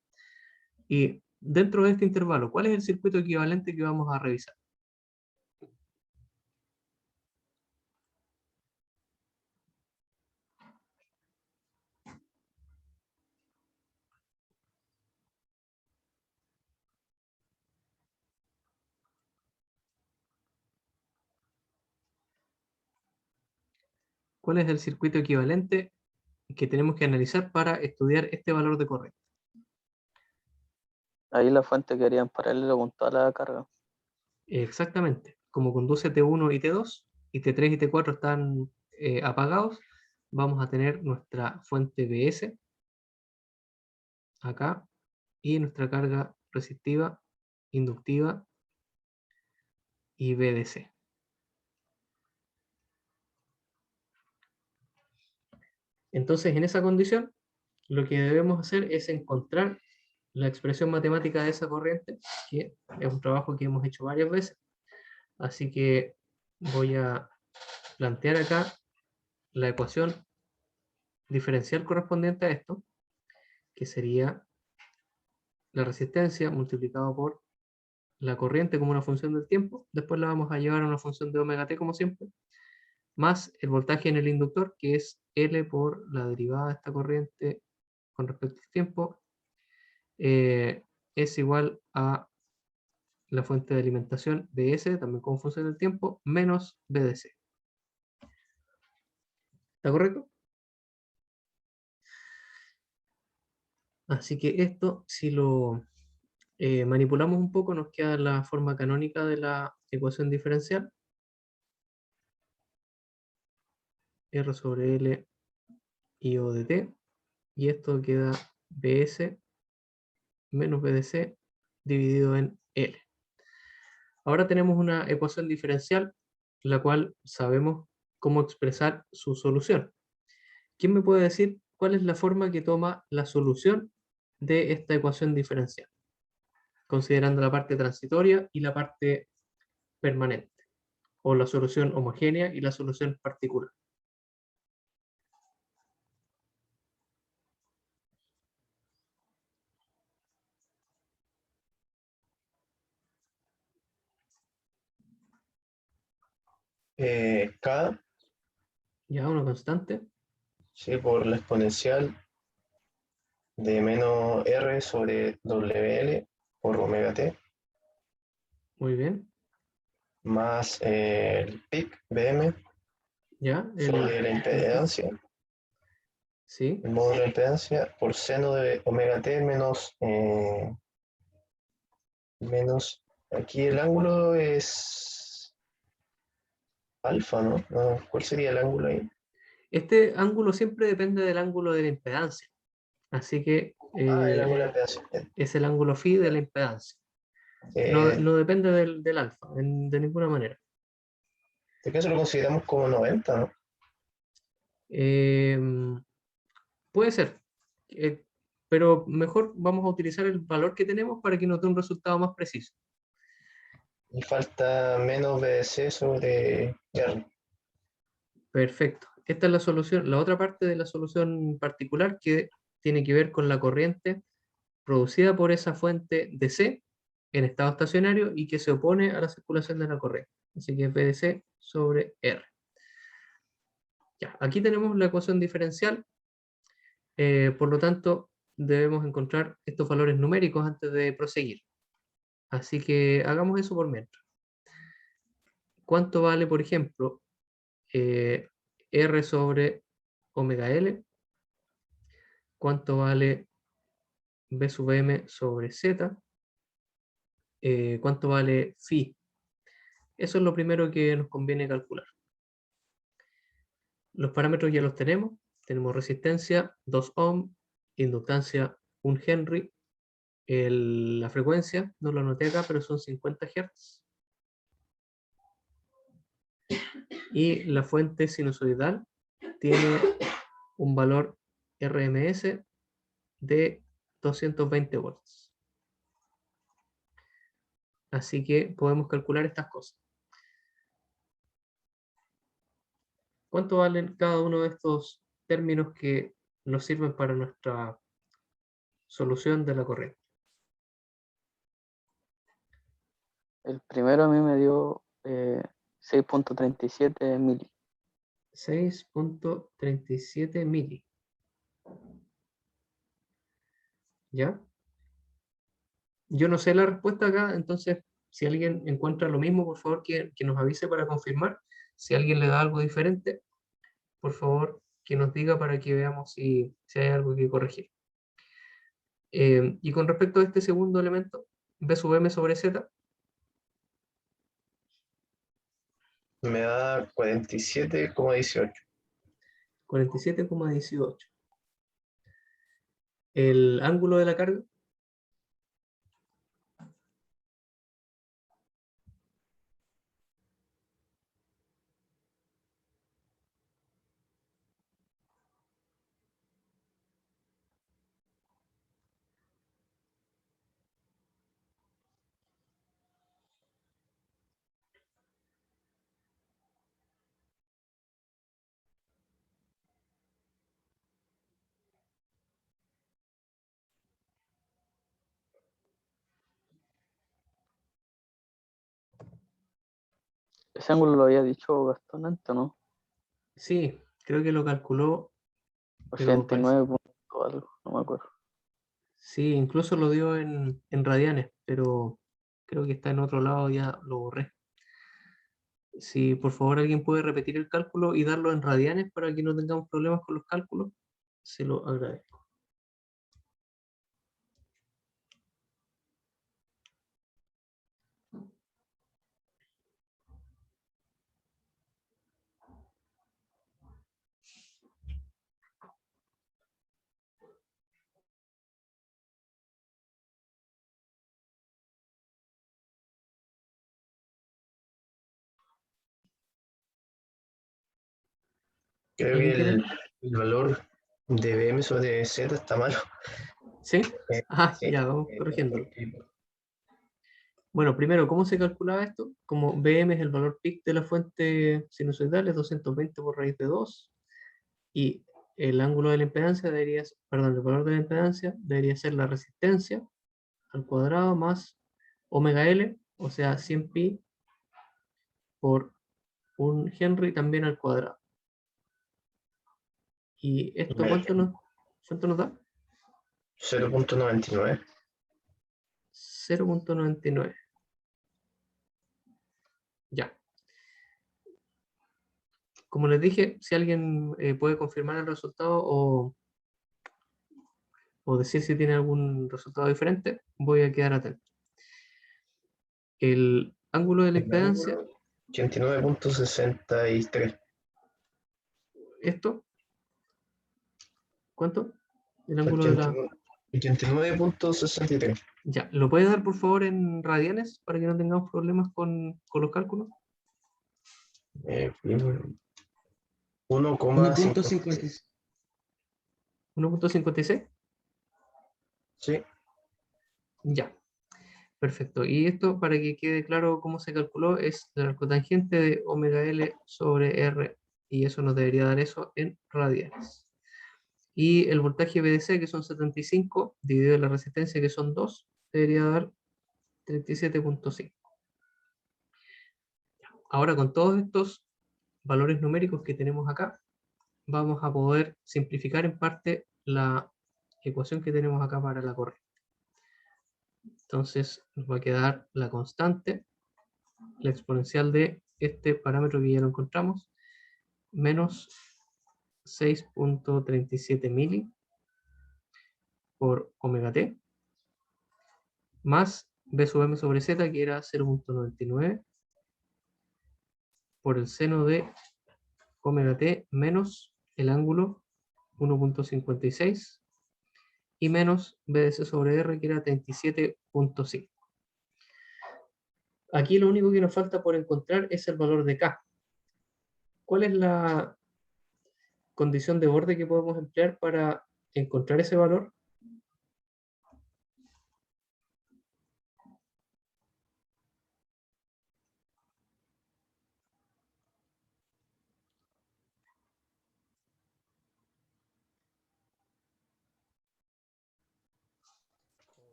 Y dentro de este intervalo, ¿cuál es el circuito equivalente que vamos a revisar? ¿Cuál es el circuito equivalente que tenemos que analizar para estudiar este valor de corriente? Ahí la fuente quería en paralelo con toda la carga. Exactamente. Como conduce T1 y T2, y T3 y T4 están apagados, vamos a tener nuestra fuente BS acá, y nuestra carga resistiva, inductiva y BDC. Entonces, en esa condición, lo que debemos hacer es encontrar la expresión matemática de esa corriente, que es un trabajo que hemos hecho varias veces. Así que voy a plantear acá la ecuación diferencial correspondiente a esto, que sería la resistencia multiplicado por la corriente como una función del tiempo. Después la vamos a llevar a una función de omega t como siempre, más el voltaje en el inductor, que es L por la derivada de esta corriente con respecto al tiempo, es igual a la fuente de alimentación BS, también como función del tiempo, menos BDC. ¿Está correcto? Así que esto, si lo manipulamos un poco, nos queda la forma canónica de la ecuación diferencial. R sobre L I O de T. Y esto queda BS menos BDC dividido en L. Ahora tenemos una ecuación diferencial, la cual sabemos cómo expresar su solución. ¿Quién me puede decir cuál es la forma que toma la solución de esta ecuación diferencial, considerando la parte transitoria y la parte permanente, o la solución homogénea y la solución particular? K, Ya, una constante. sí, por la exponencial de menos R sobre WL por omega t, Muy bien. más el pic BM Ya, sobre la impedancia, sí, el módulo de impedancia, por seno de omega t menos, aquí el ángulo es alfa, ¿no? ¿Cuál sería el ángulo ahí? este ángulo siempre depende del ángulo de la impedancia. Así que El ángulo de impedancia. es el ángulo phi de la impedancia. No, no depende del alfa, de ninguna manera. ¿De qué eso lo consideramos como 90, no? Puede ser, eh, pero mejor vamos a utilizar el valor que tenemos para que nos dé un resultado más preciso. Y falta menos BDC sobre R. Perfecto. Esta es la solución, la otra parte de la solución particular que tiene que ver con la corriente producida por esa fuente DC en estado estacionario y que se opone a la circulación de la corriente. Así que es BDC sobre R. Ya, aquí tenemos la ecuación diferencial. Por lo tanto, debemos encontrar estos valores numéricos antes de proseguir. Así que hagamos eso por mientras. ¿Cuánto vale, por ejemplo, R sobre omega L? ¿Cuánto vale B sub M sobre Z? ¿Cuánto vale phi? Eso es lo primero que nos conviene calcular. Los parámetros ya los tenemos. Tenemos resistencia 2 ohm, inductancia 1 Henry, la frecuencia, no lo anoté acá, pero son 50 Hz. Y la fuente sinusoidal tiene un valor RMS de 220 volts. Así que podemos calcular estas cosas. ¿Cuánto valen cada uno de estos términos que nos sirven para nuestra solución de la corriente? El primero a mí me dio 6.37 mili. 6.37 mili. ¿Ya? Yo no sé la respuesta acá, entonces si alguien encuentra lo mismo, por favor que nos avise para confirmar. Si alguien le da algo diferente, por favor que nos diga para que veamos si hay algo que corregir. Y con respecto a este segundo elemento, B sub M sobre Z, Me da 47,18. 47,18. El ángulo de la carga, Ese ángulo lo había dicho Gastón antes, ¿no? sí, creo que lo calculó, pero parece, 89 punto algo, no me acuerdo. sí, incluso lo dio en radianes, pero creo que está en otro lado, ya lo borré. Si por favor alguien puede repetir el cálculo y darlo en radianes para que no tengamos problemas con los cálculos, se lo agradezco. Creo que ¿Alguien tiene? el valor de BM sobre Z está malo. ¿Sí? Eh, Ah, sí, ya, vamos corrigiéndolo. porque Bueno, primero, ¿cómo se calculaba esto? Como Bm es el valor peak de la fuente sinusoidal, es 220 por raíz de 2, y el ángulo de la impedancia debería, perdón, el valor de la impedancia debería ser la resistencia al cuadrado más omega L, o sea, 100 pi por un Henry también al cuadrado. ¿Y esto cuánto nos da? 0,99. 0.99. Ya. Como les dije, si alguien puede confirmar el resultado o decir si tiene algún resultado diferente, voy a quedar atento. El ángulo de la impedancia, 89,63. ¿esto? ¿Cuánto? El ángulo de la... 89,63. Ya, ¿lo puede dar por favor en radianes para que no tengamos problemas con los cálculos? 1,56. 1.56. Sí, Ya, perfecto. Y esto, para que quede claro cómo se calculó, es la arcotangente de omega L sobre R, y eso nos debería dar eso en radianes. Y el voltaje BDC, que son 75, dividido la resistencia, que son 2, debería dar 37.5. Ahora, con todos estos valores numéricos que tenemos acá, vamos a poder simplificar en parte la ecuación que tenemos acá para la corriente. Entonces nos va a quedar la constante, la exponencial de este parámetro que ya lo encontramos, menos 6.37 mili por omega t, más b sub m sobre z, que era 0.99, por el seno de omega t menos el ángulo 1.56 y menos BDC sobre R, que era 37.5. Aquí lo único que nos falta por encontrar es el valor de K. ¿Cuál es la condición de borde que podemos emplear para encontrar ese valor?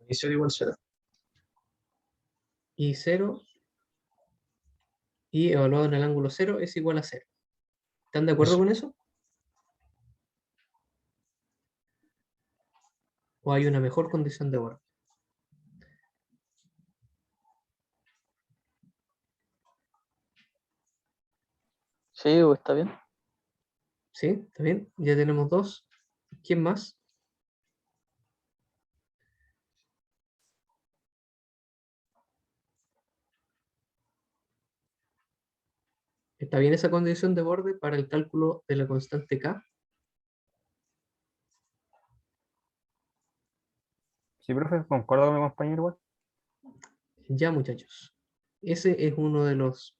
Y 0 igual 0. Y 0, y evaluado en el ángulo 0 es igual a 0. ¿Están de acuerdo Eso. con eso? ¿O hay una mejor condición de borde? Sí, está bien. ¿Sí? ¿Está bien? Ya tenemos 2. ¿Quién más? ¿Está bien esa condición de borde para el cálculo de la constante K? Sí, profe, concuerdo con mi compañero igual. Ya, muchachos. Ese es uno de los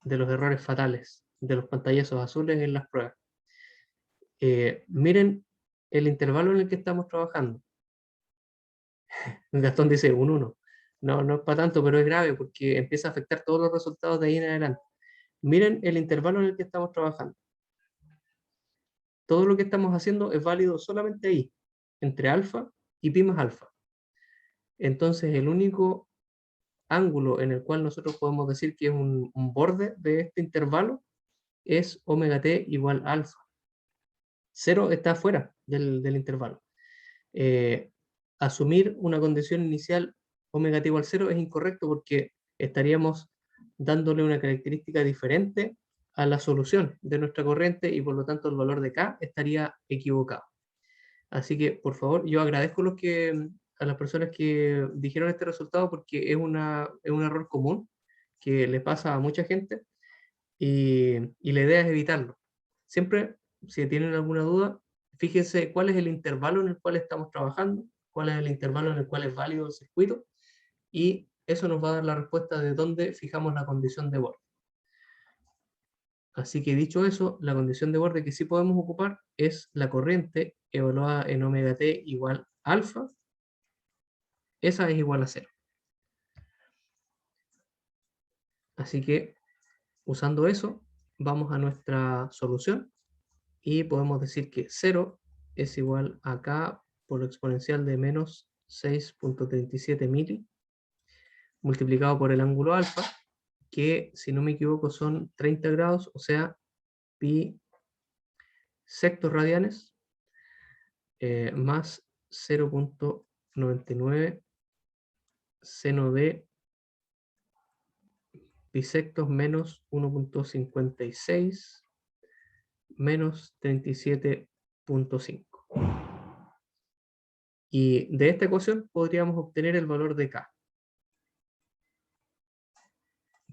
errores fatales, de los pantallazos azules en las pruebas. Miren el intervalo en el que estamos trabajando. Gastón dice un 1. No, no es para tanto, pero es grave porque empieza a afectar todos los resultados de ahí en adelante. Miren el intervalo en el que estamos trabajando. Todo lo que estamos haciendo es válido solamente ahí, entre alfa y pi más alfa. Entonces, el único ángulo en el cual nosotros podemos decir que es un borde de este intervalo es omega t igual alfa. 0 está fuera del intervalo. Asumir una condición inicial omega t igual 0 es incorrecto porque estaríamos dándole una característica diferente a la solución de nuestra corriente y por lo tanto el valor de K estaría equivocado. Así que, por favor, yo agradezco a las personas que dijeron este resultado porque es un error común que le pasa a mucha gente y la idea es evitarlo. Siempre, si tienen alguna duda, fíjense cuál es el intervalo en el cual estamos trabajando, cuál es el intervalo en el cual es válido el circuito, y eso nos va a dar la respuesta de dónde fijamos la condición de borde. Así que dicho eso, la condición de borde que sí podemos ocupar es la corriente evaluada en omega t igual alfa. Esa es igual a 0. Así que, usando eso, vamos a nuestra solución y podemos decir que 0 es igual a K por lo exponencial de menos 6.37 mili multiplicado por el ángulo alfa, que si no me equivoco son 30 grados, o sea, pi sectos radianes, más 0.99 seno de pi sectos menos 1.56 menos 37.5. Y de esta ecuación podríamos obtener el valor de K.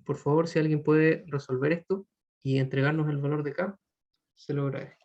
Por favor, si alguien puede resolver esto y entregarnos el valor de K, se lo agradezco.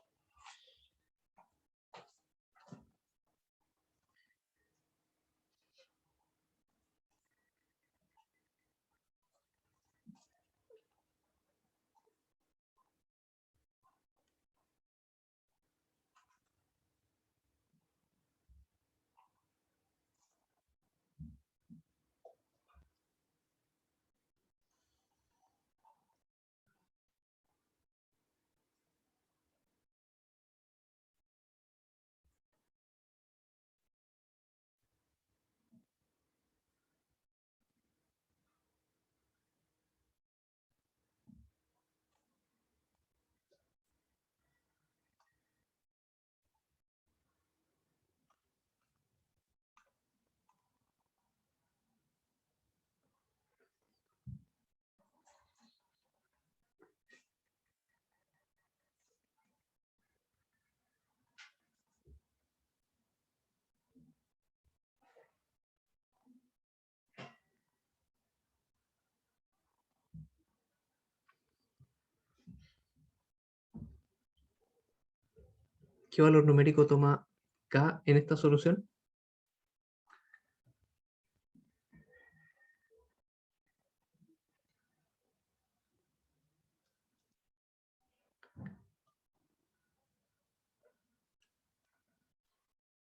¿Qué valor numérico toma K en esta solución?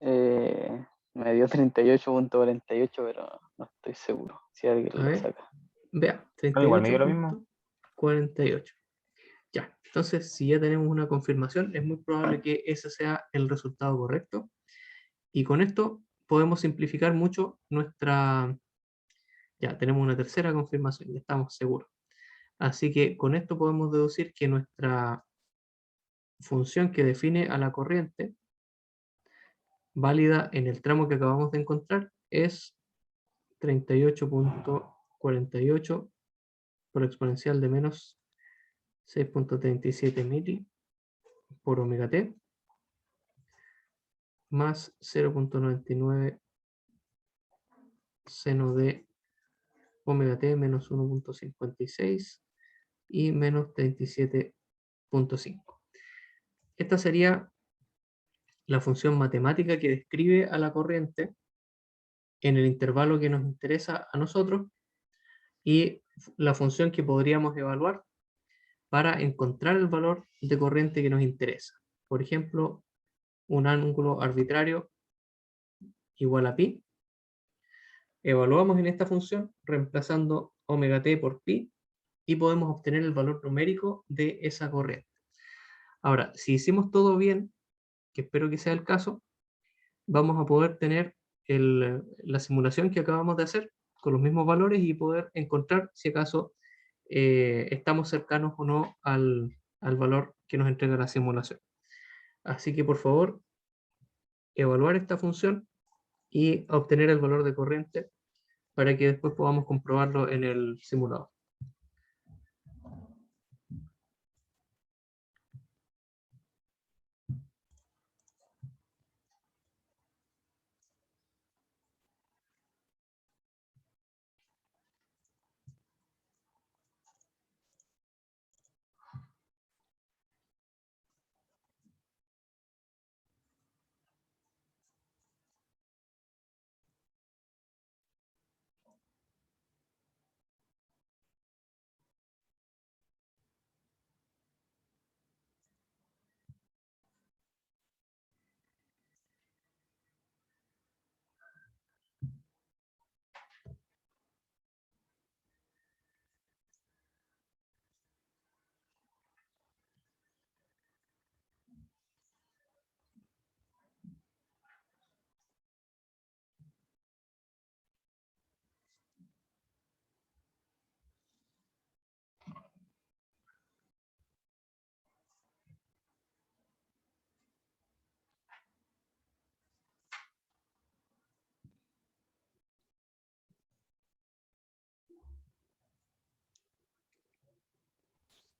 Me dio 38.48, pero no estoy seguro si alguien A lo ver, saca. vea, Igual me dio lo mismo. 38.48. Ya, entonces si ya tenemos una confirmación, es muy probable que ese sea el resultado correcto. Y con esto podemos simplificar mucho nuestra... Ya, tenemos una tercera confirmación, ya estamos seguros. Así que con esto podemos deducir que nuestra función que define a la corriente válida en el tramo que acabamos de encontrar es 38.48 por exponencial de menos 6.37 mili por omega t más 0.99 seno de omega t menos 1.56 y menos 37.5. Esta sería la función matemática que describe a la corriente en el intervalo que nos interesa a nosotros y la función que podríamos evaluar para encontrar el valor de corriente que nos interesa. Por ejemplo, un ángulo arbitrario igual a pi. Evaluamos en esta función reemplazando omega t por pi y podemos obtener el valor numérico de esa corriente. Ahora, si hicimos todo bien, que espero que sea el caso, vamos a poder tener la simulación que acabamos de hacer con los mismos valores y poder encontrar si acaso estamos cercanos o no al valor que nos entrega la simulación. Así que por favor, evaluar esta función y obtener el valor de corriente para que después podamos comprobarlo en el simulador.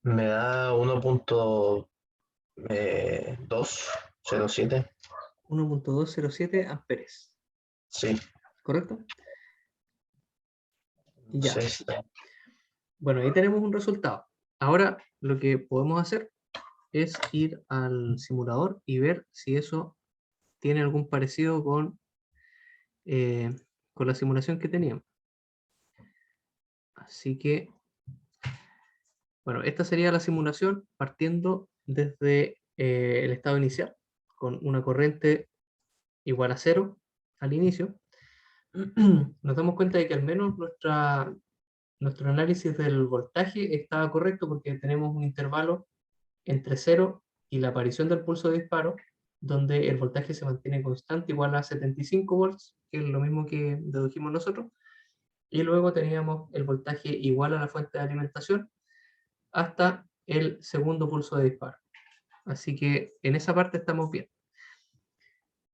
Me da 1.207. 1.207 amperes, Sí, ¿correcto? Ya. sí. Bueno, ahí tenemos un resultado. Ahora lo que podemos hacer es ir al simulador y ver si eso tiene algún parecido con la simulación que teníamos. Así que, bueno, esta sería la simulación partiendo desde el estado inicial, con una corriente igual a 0 al inicio. Nos damos cuenta de que al menos nuestro análisis del voltaje estaba correcto porque tenemos un intervalo entre 0 y la aparición del pulso de disparo, donde el voltaje se mantiene constante, igual a 75 volts, que es lo mismo que dedujimos nosotros, y luego teníamos el voltaje igual a la fuente de alimentación hasta el segundo pulso de disparo. Así que en esa parte estamos bien.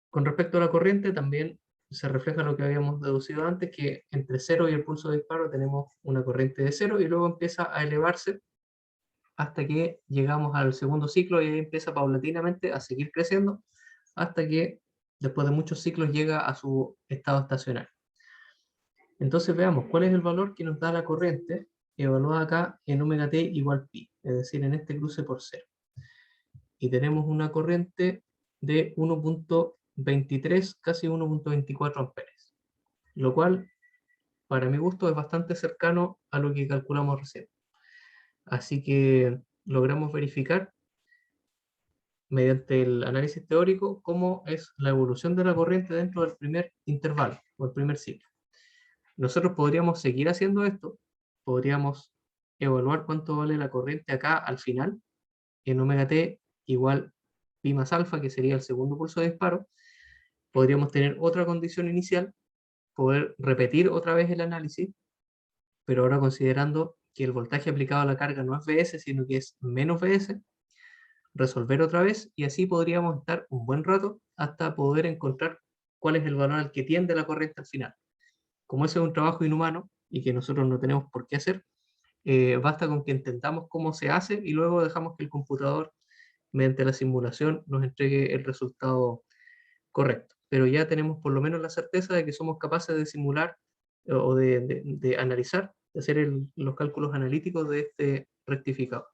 Con respecto a la corriente, también se refleja lo que habíamos deducido antes, que entre 0 y el pulso de disparo tenemos una corriente de 0 y luego empieza a elevarse hasta que llegamos al segundo ciclo y ahí empieza paulatinamente a seguir creciendo hasta que después de muchos ciclos llega a su estado estacionario. Entonces veamos cuál es el valor que nos da la corriente evaluada acá en omega t igual pi, es decir, en este cruce por 0. Y tenemos una corriente de 1.23, casi 1.24 amperes, lo cual para mi gusto es bastante cercano a lo que calculamos recién. Así que logramos verificar mediante el análisis teórico cómo es la evolución de la corriente dentro del primer intervalo o el primer ciclo. Nosotros podríamos seguir haciendo esto, podríamos evaluar cuánto vale la corriente acá al final, en omega t igual pi más alfa, que sería el segundo pulso de disparo, podríamos tener otra condición inicial, poder repetir otra vez el análisis, pero ahora considerando que el voltaje aplicado a la carga no es Vs, sino que es menos Vs, resolver otra vez y así podríamos estar un buen rato hasta poder encontrar cuál es el valor al que tiende la corriente al final. Como ese es un trabajo inhumano y que nosotros no tenemos por qué hacer, basta con que entendamos cómo se hace y luego dejamos que el computador, mediante la simulación, nos entregue el resultado correcto. Pero ya tenemos por lo menos la certeza de que somos capaces de simular o de analizar, de hacer los cálculos analíticos de este rectificador.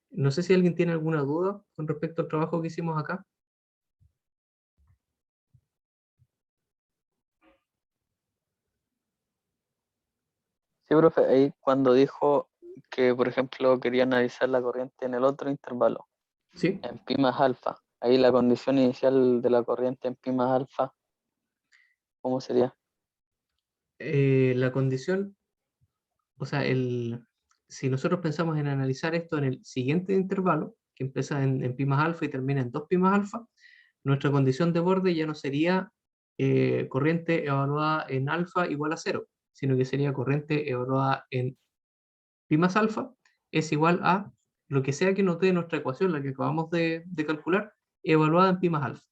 No sé si alguien tiene alguna duda con respecto al trabajo que hicimos acá. Sí, profe, ahí cuando dijo que, por ejemplo, quería analizar la corriente en el otro intervalo, ¿Sí? en pi más alfa, ahí la condición inicial de la corriente en pi más alfa, ¿cómo sería? La condición, o sea, si nosotros pensamos en analizar esto en el siguiente intervalo, que empieza en pi más alfa y termina en 2 pi más alfa, nuestra condición de borde ya no sería corriente evaluada en alfa igual a 0, sino que sería corriente evaluada en pi más alfa es igual a lo que sea que nos dé nuestra ecuación, la que acabamos de calcular, evaluada en pi más alfa.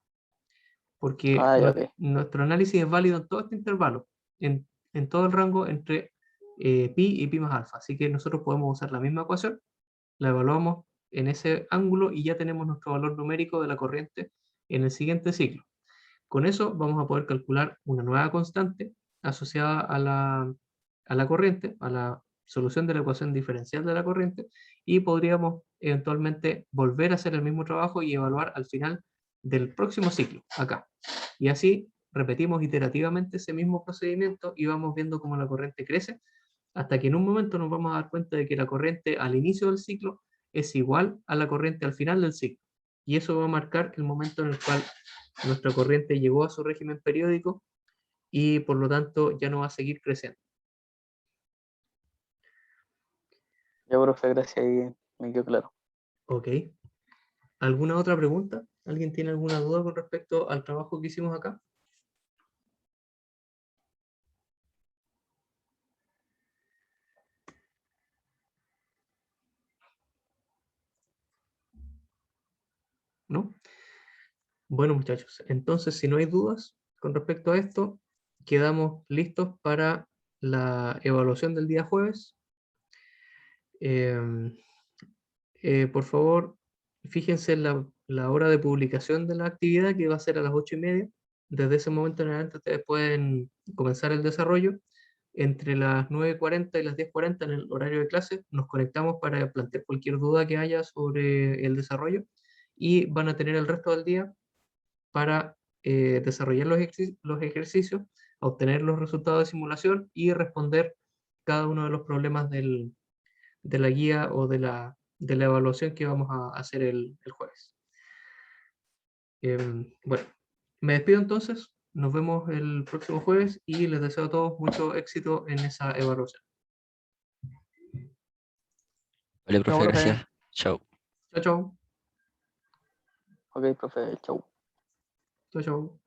Porque Ah, ya, ok. nuestro análisis es válido en todo este intervalo, en todo el rango entre pi y pi más alfa. Así que nosotros podemos usar la misma ecuación, la evaluamos en ese ángulo y ya tenemos nuestro valor numérico de la corriente en el siguiente ciclo. Con eso vamos a poder calcular una nueva constante asociada a la corriente, a la solución de la ecuación diferencial de la corriente, y podríamos eventualmente volver a hacer el mismo trabajo y evaluar al final del próximo ciclo, acá. Y así repetimos iterativamente ese mismo procedimiento y vamos viendo cómo la corriente crece, hasta que en un momento nos vamos a dar cuenta de que la corriente al inicio del ciclo es igual a la corriente al final del ciclo. Y eso va a marcar el momento en el cual nuestra corriente llegó a su régimen periódico y por lo tanto ya no va a seguir creciendo. Ya, profe, gracias, ahí me quedó claro. Ok. ¿Alguna otra pregunta? ¿Alguien tiene alguna duda con respecto al trabajo que hicimos acá? ¿No? Bueno, muchachos, entonces si no hay dudas con respecto a esto, quedamos listos para la evaluación del día jueves. Em, por favor, fíjense en la hora de publicación de la actividad, que va a ser a las 8:30. Desde ese momento en adelante ustedes pueden comenzar el desarrollo. Entre las 9:40 y las 10:40 en el horario de clase nos conectamos para plantear cualquier duda que haya sobre el desarrollo y van a tener el resto del día para desarrollar los ejercicios, obtener los resultados de simulación y responder cada uno de los problemas de la guía o de la evaluación que vamos a hacer el jueves. Bueno, me despido entonces, nos vemos el próximo jueves y les deseo a todos mucho éxito en esa evaluación. Vale, profe, profe. gracias. Chao. Chao, chao. Ok, profe, chau. Chao, chao.